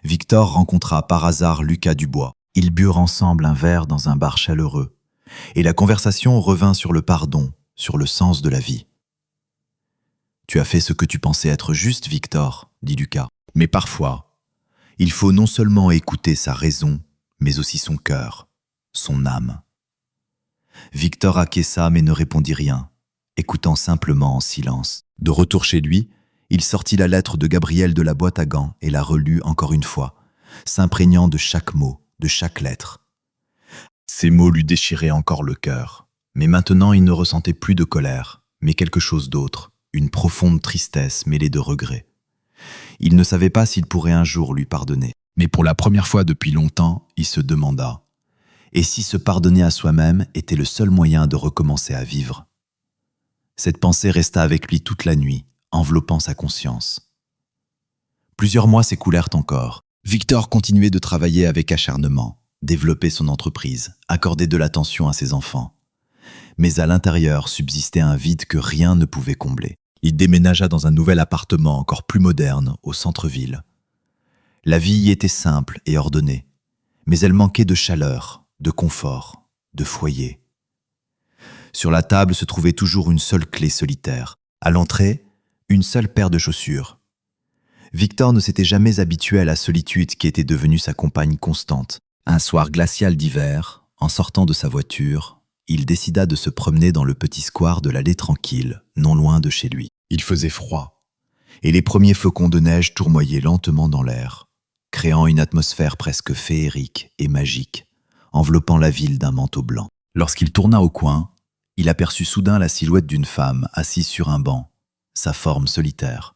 [SPEAKER 1] Victor rencontra par hasard Lucas Dubois. Ils burent ensemble un verre dans un bar chaleureux, et la conversation revint sur le pardon, sur le sens de la vie. « Tu as fait ce que tu pensais être juste, Victor, » dit Lucas. « Mais parfois, il faut non seulement écouter sa raison, mais aussi son cœur, son âme. » Victor acquiesça mais ne répondit rien, écoutant simplement en silence. De retour chez lui, il sortit la lettre de Gabriel de la boîte à gants et la relut encore une fois, s'imprégnant de chaque mot, de chaque lettre. Ces mots lui déchiraient encore le cœur, mais maintenant il ne ressentait plus de colère, mais quelque chose d'autre, une profonde tristesse mêlée de regret. Il ne savait pas s'il pourrait un jour lui pardonner, mais pour la première fois depuis longtemps, il se demanda « Et si se pardonner à soi-même était le seul moyen de recommencer à vivre ?» Cette pensée resta avec lui toute la nuit, enveloppant sa conscience. Plusieurs mois s'écoulèrent encore. Victor continuait de travailler avec acharnement, développer son entreprise, accorder de l'attention à ses enfants. Mais à l'intérieur subsistait un vide que rien ne pouvait combler. Il déménagea dans un nouvel appartement encore plus moderne, au centre-ville. La vie y était simple et ordonnée, mais elle manquait de chaleur, de confort, de foyer. Sur la table se trouvait toujours une seule clé solitaire. À l'entrée, une seule paire de chaussures. Victor ne s'était jamais habitué à la solitude qui était devenue sa compagne constante. Un soir glacial d'hiver, en sortant de sa voiture, il décida de se promener dans le petit square de l'allée tranquille, non loin de chez lui. Il faisait froid, et les premiers flocons de neige tournoyaient lentement dans l'air, créant une atmosphère presque féerique et magique, enveloppant la ville d'un manteau blanc. Lorsqu'il tourna au coin, il aperçut soudain la silhouette d'une femme assise sur un banc, sa forme solitaire.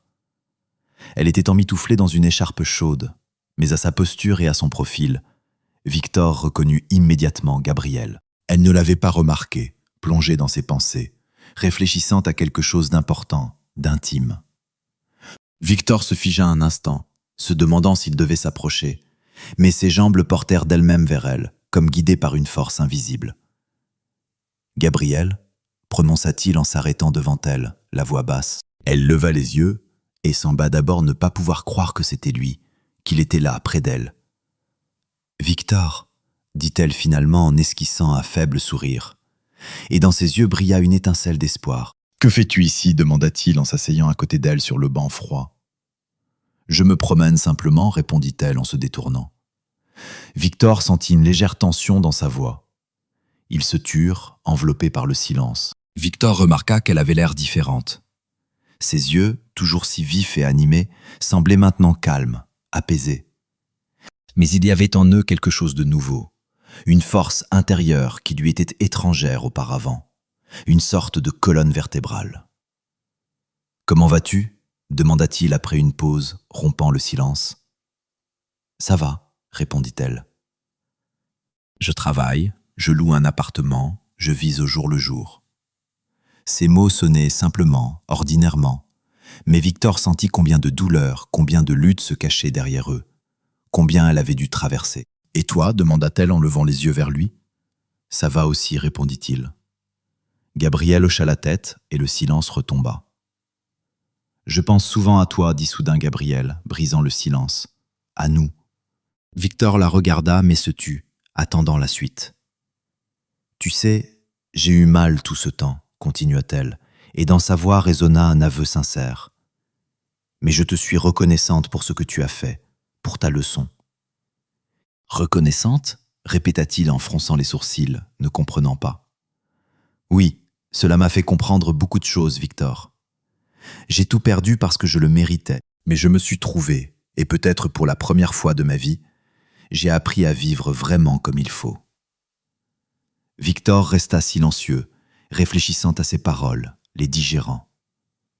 [SPEAKER 1] Elle était emmitouflée dans une écharpe chaude, mais à sa posture et à son profil, Victor reconnut immédiatement Gabrielle. Elle ne l'avait pas remarqué, plongée dans ses pensées, réfléchissant à quelque chose d'important, d'intime. Victor se figea un instant, se demandant s'il devait s'approcher, mais ses jambes le portèrent d'elles-mêmes vers elle, comme guidées par une force invisible. « Gabrielle » prononça-t-il en s'arrêtant devant elle, la voix basse. Elle leva les yeux et sembla d'abord ne pas pouvoir croire que c'était lui, qu'il était là, près d'elle. « Victor » dit-elle finalement en esquissant un faible sourire. Et dans ses yeux brilla une étincelle d'espoir. « Que fais-tu ici » demanda-t-il en s'asseyant à côté d'elle sur le banc froid. « Je me promène simplement » répondit-elle en se détournant. Victor sentit une légère tension dans sa voix. Ils se turent, enveloppés par le silence. Victor remarqua qu'elle avait l'air différente. Ses yeux, toujours si vifs et animés, semblaient maintenant calmes, apaisés. Mais il y avait en eux quelque chose de nouveau, une force intérieure qui lui était étrangère auparavant, une sorte de colonne vertébrale. « Comment vas-tu » demanda-t-il après une pause, rompant le silence. « Ça va » répondit-elle. « Je travaille, je loue un appartement, je vis au jour le jour. » Ces mots sonnaient simplement, ordinairement, mais Victor sentit combien de douleurs, combien de luttes se cachaient derrière eux, combien elle avait dû traverser. « Et toi » demanda-t-elle en levant les yeux vers lui. « Ça va aussi » répondit-il. Gabriel hocha la tête et le silence retomba. « Je pense souvent à toi » dit soudain Gabriel, brisant le silence. « À nous. » Victor la regarda mais se tut, attendant la suite. « Tu sais, j'ai eu mal tout ce temps » continua-t-elle, et dans sa voix résonna un aveu sincère. « Mais je te suis reconnaissante pour ce que tu as fait, pour ta leçon. » « Reconnaissante » répéta-t-il en fronçant les sourcils, ne comprenant pas. « Oui, cela m'a fait comprendre beaucoup de choses, Victor. J'ai tout perdu parce que je le méritais, mais je me suis trouvé, et peut-être pour la première fois de ma vie, j'ai appris à vivre vraiment comme il faut. » Victor resta silencieux, réfléchissant à ses paroles, les digérant.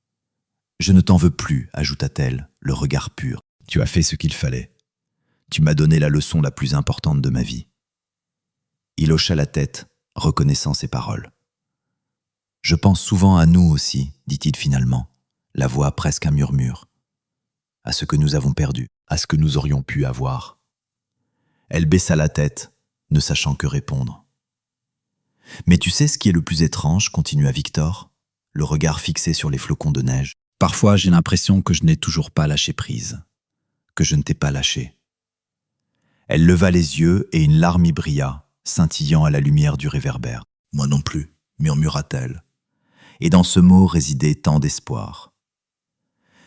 [SPEAKER 1] « Je ne t'en veux plus, » ajouta-t-elle, le regard pur. « Tu as fait ce qu'il fallait. Tu m'as donné la leçon la plus importante de ma vie. » Il hocha la tête, reconnaissant ses paroles. « Je pense souvent à nous aussi, » dit-il finalement, la voix presque un murmure. « À ce que nous avons perdu, à ce que nous aurions pu avoir. » Elle baissa la tête, ne sachant que répondre. « Mais tu sais ce qui est le plus étrange » continua Victor, le regard fixé sur les flocons de neige. « Parfois, j'ai l'impression que je n'ai toujours pas lâché prise. que je ne t'ai pas lâché. » Elle leva les yeux et une larme y brilla, scintillant à la lumière du réverbère. « Moi non plus, » murmura-t-elle. Et dans ce mot résidait tant d'espoir.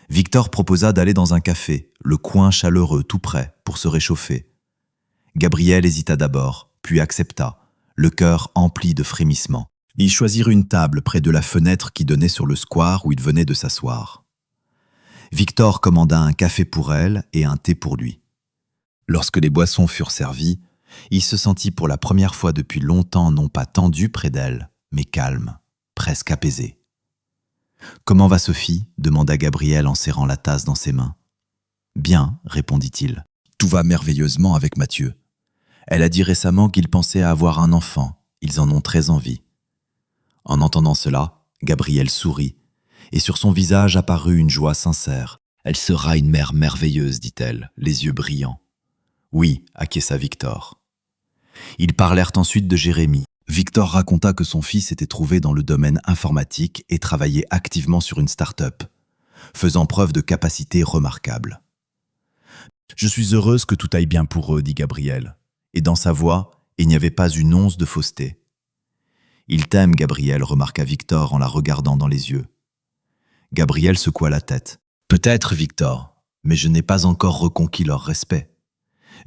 [SPEAKER 1] Victor proposa d'aller dans un café, le coin chaleureux tout près, pour se réchauffer. Gabrielle hésita d'abord, puis accepta, le cœur empli de frémissements. Ils choisirent une table près de la fenêtre qui donnait sur le square où il venait de s'asseoir. Victor commanda un café pour elle et un thé pour lui. Lorsque les boissons furent servies, il se sentit pour la première fois depuis longtemps non pas tendu près d'elle, mais calme, presque apaisé. « Comment va Sophie ?» demanda Gabrielle en serrant la tasse dans ses mains. « Bien, » répondit-il. « Tout va merveilleusement avec Mathieu. Elle a dit récemment qu'il pensait à avoir un enfant. Ils en ont très envie. » En entendant cela, Gabrielle sourit, et sur son visage apparut une joie sincère. « Elle sera une mère merveilleuse, dit-elle, les yeux brillants. »« Oui, » acquiesça Victor. Ils parlèrent ensuite de Jérémie. Victor raconta que son fils était trouvé dans le domaine informatique et travaillait activement sur une start-up, faisant preuve de capacités remarquables. « Je suis heureuse que tout aille bien pour eux, dit Gabrielle. Et dans sa voix, il n'y avait pas une once de fausseté. « Il t'aime, Gabrielle, remarqua Victor en la regardant dans les yeux. Gabrielle secoua la tête. « Peut-être, Victor, mais je n'ai pas encore reconquis leur respect.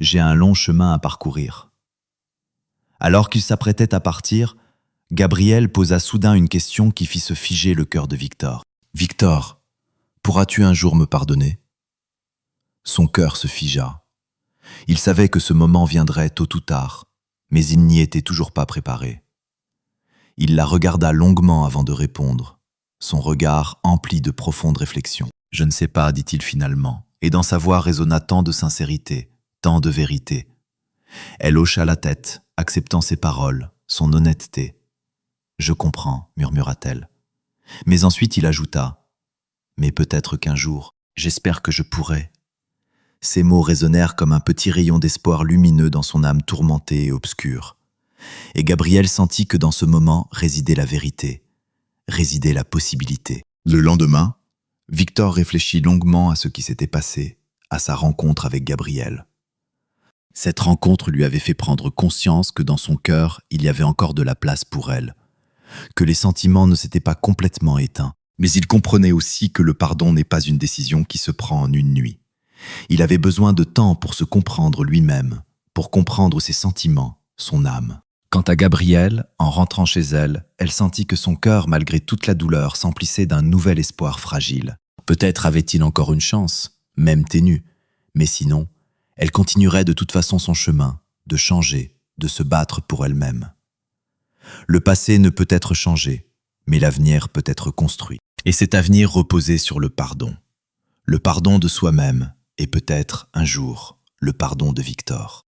[SPEAKER 1] J'ai un long chemin à parcourir. » Alors qu'il s'apprêtait à partir, Gabrielle posa soudain une question qui fit se figer le cœur de Victor. « Victor, pourras-tu un jour me pardonner ?» Son cœur se figea. Il savait que ce moment viendrait tôt ou tard, mais il n'y était toujours pas préparé. Il la regarda longuement avant de répondre, son regard empli de profonde réflexion. « Je ne sais pas, dit-il finalement, et dans sa voix résonna tant de sincérité, tant de vérité. Elle hocha la tête, acceptant ses paroles, son honnêteté. « Je comprends, murmura-t-elle. Mais ensuite il ajouta, « Mais peut-être qu'un jour, j'espère que je pourrai. » Ces mots résonnèrent comme un petit rayon d'espoir lumineux dans son âme tourmentée et obscure. Et Gabrielle sentit que dans ce moment résidait la vérité, résidait la possibilité. Le lendemain, Victor réfléchit longuement à ce qui s'était passé, à sa rencontre avec Gabrielle. Cette rencontre lui avait fait prendre conscience que dans son cœur, il y avait encore de la place pour elle, que les sentiments ne s'étaient pas complètement éteints. Mais il comprenait aussi que le pardon n'est pas une décision qui se prend en une nuit. Il avait besoin de temps pour se comprendre lui-même, pour comprendre ses sentiments, son âme. Quant à Gabrielle, en rentrant chez elle, elle sentit que son cœur, malgré toute la douleur, s'emplissait d'un nouvel espoir fragile. Peut-être avait-il encore une chance, même ténue, mais sinon, elle continuerait de toute façon son chemin, de changer, de se battre pour elle-même. Le passé ne peut être changé, mais l'avenir peut être construit. Et cet avenir reposait sur le pardon de soi-même, et peut-être, un jour, le pardon de Victor.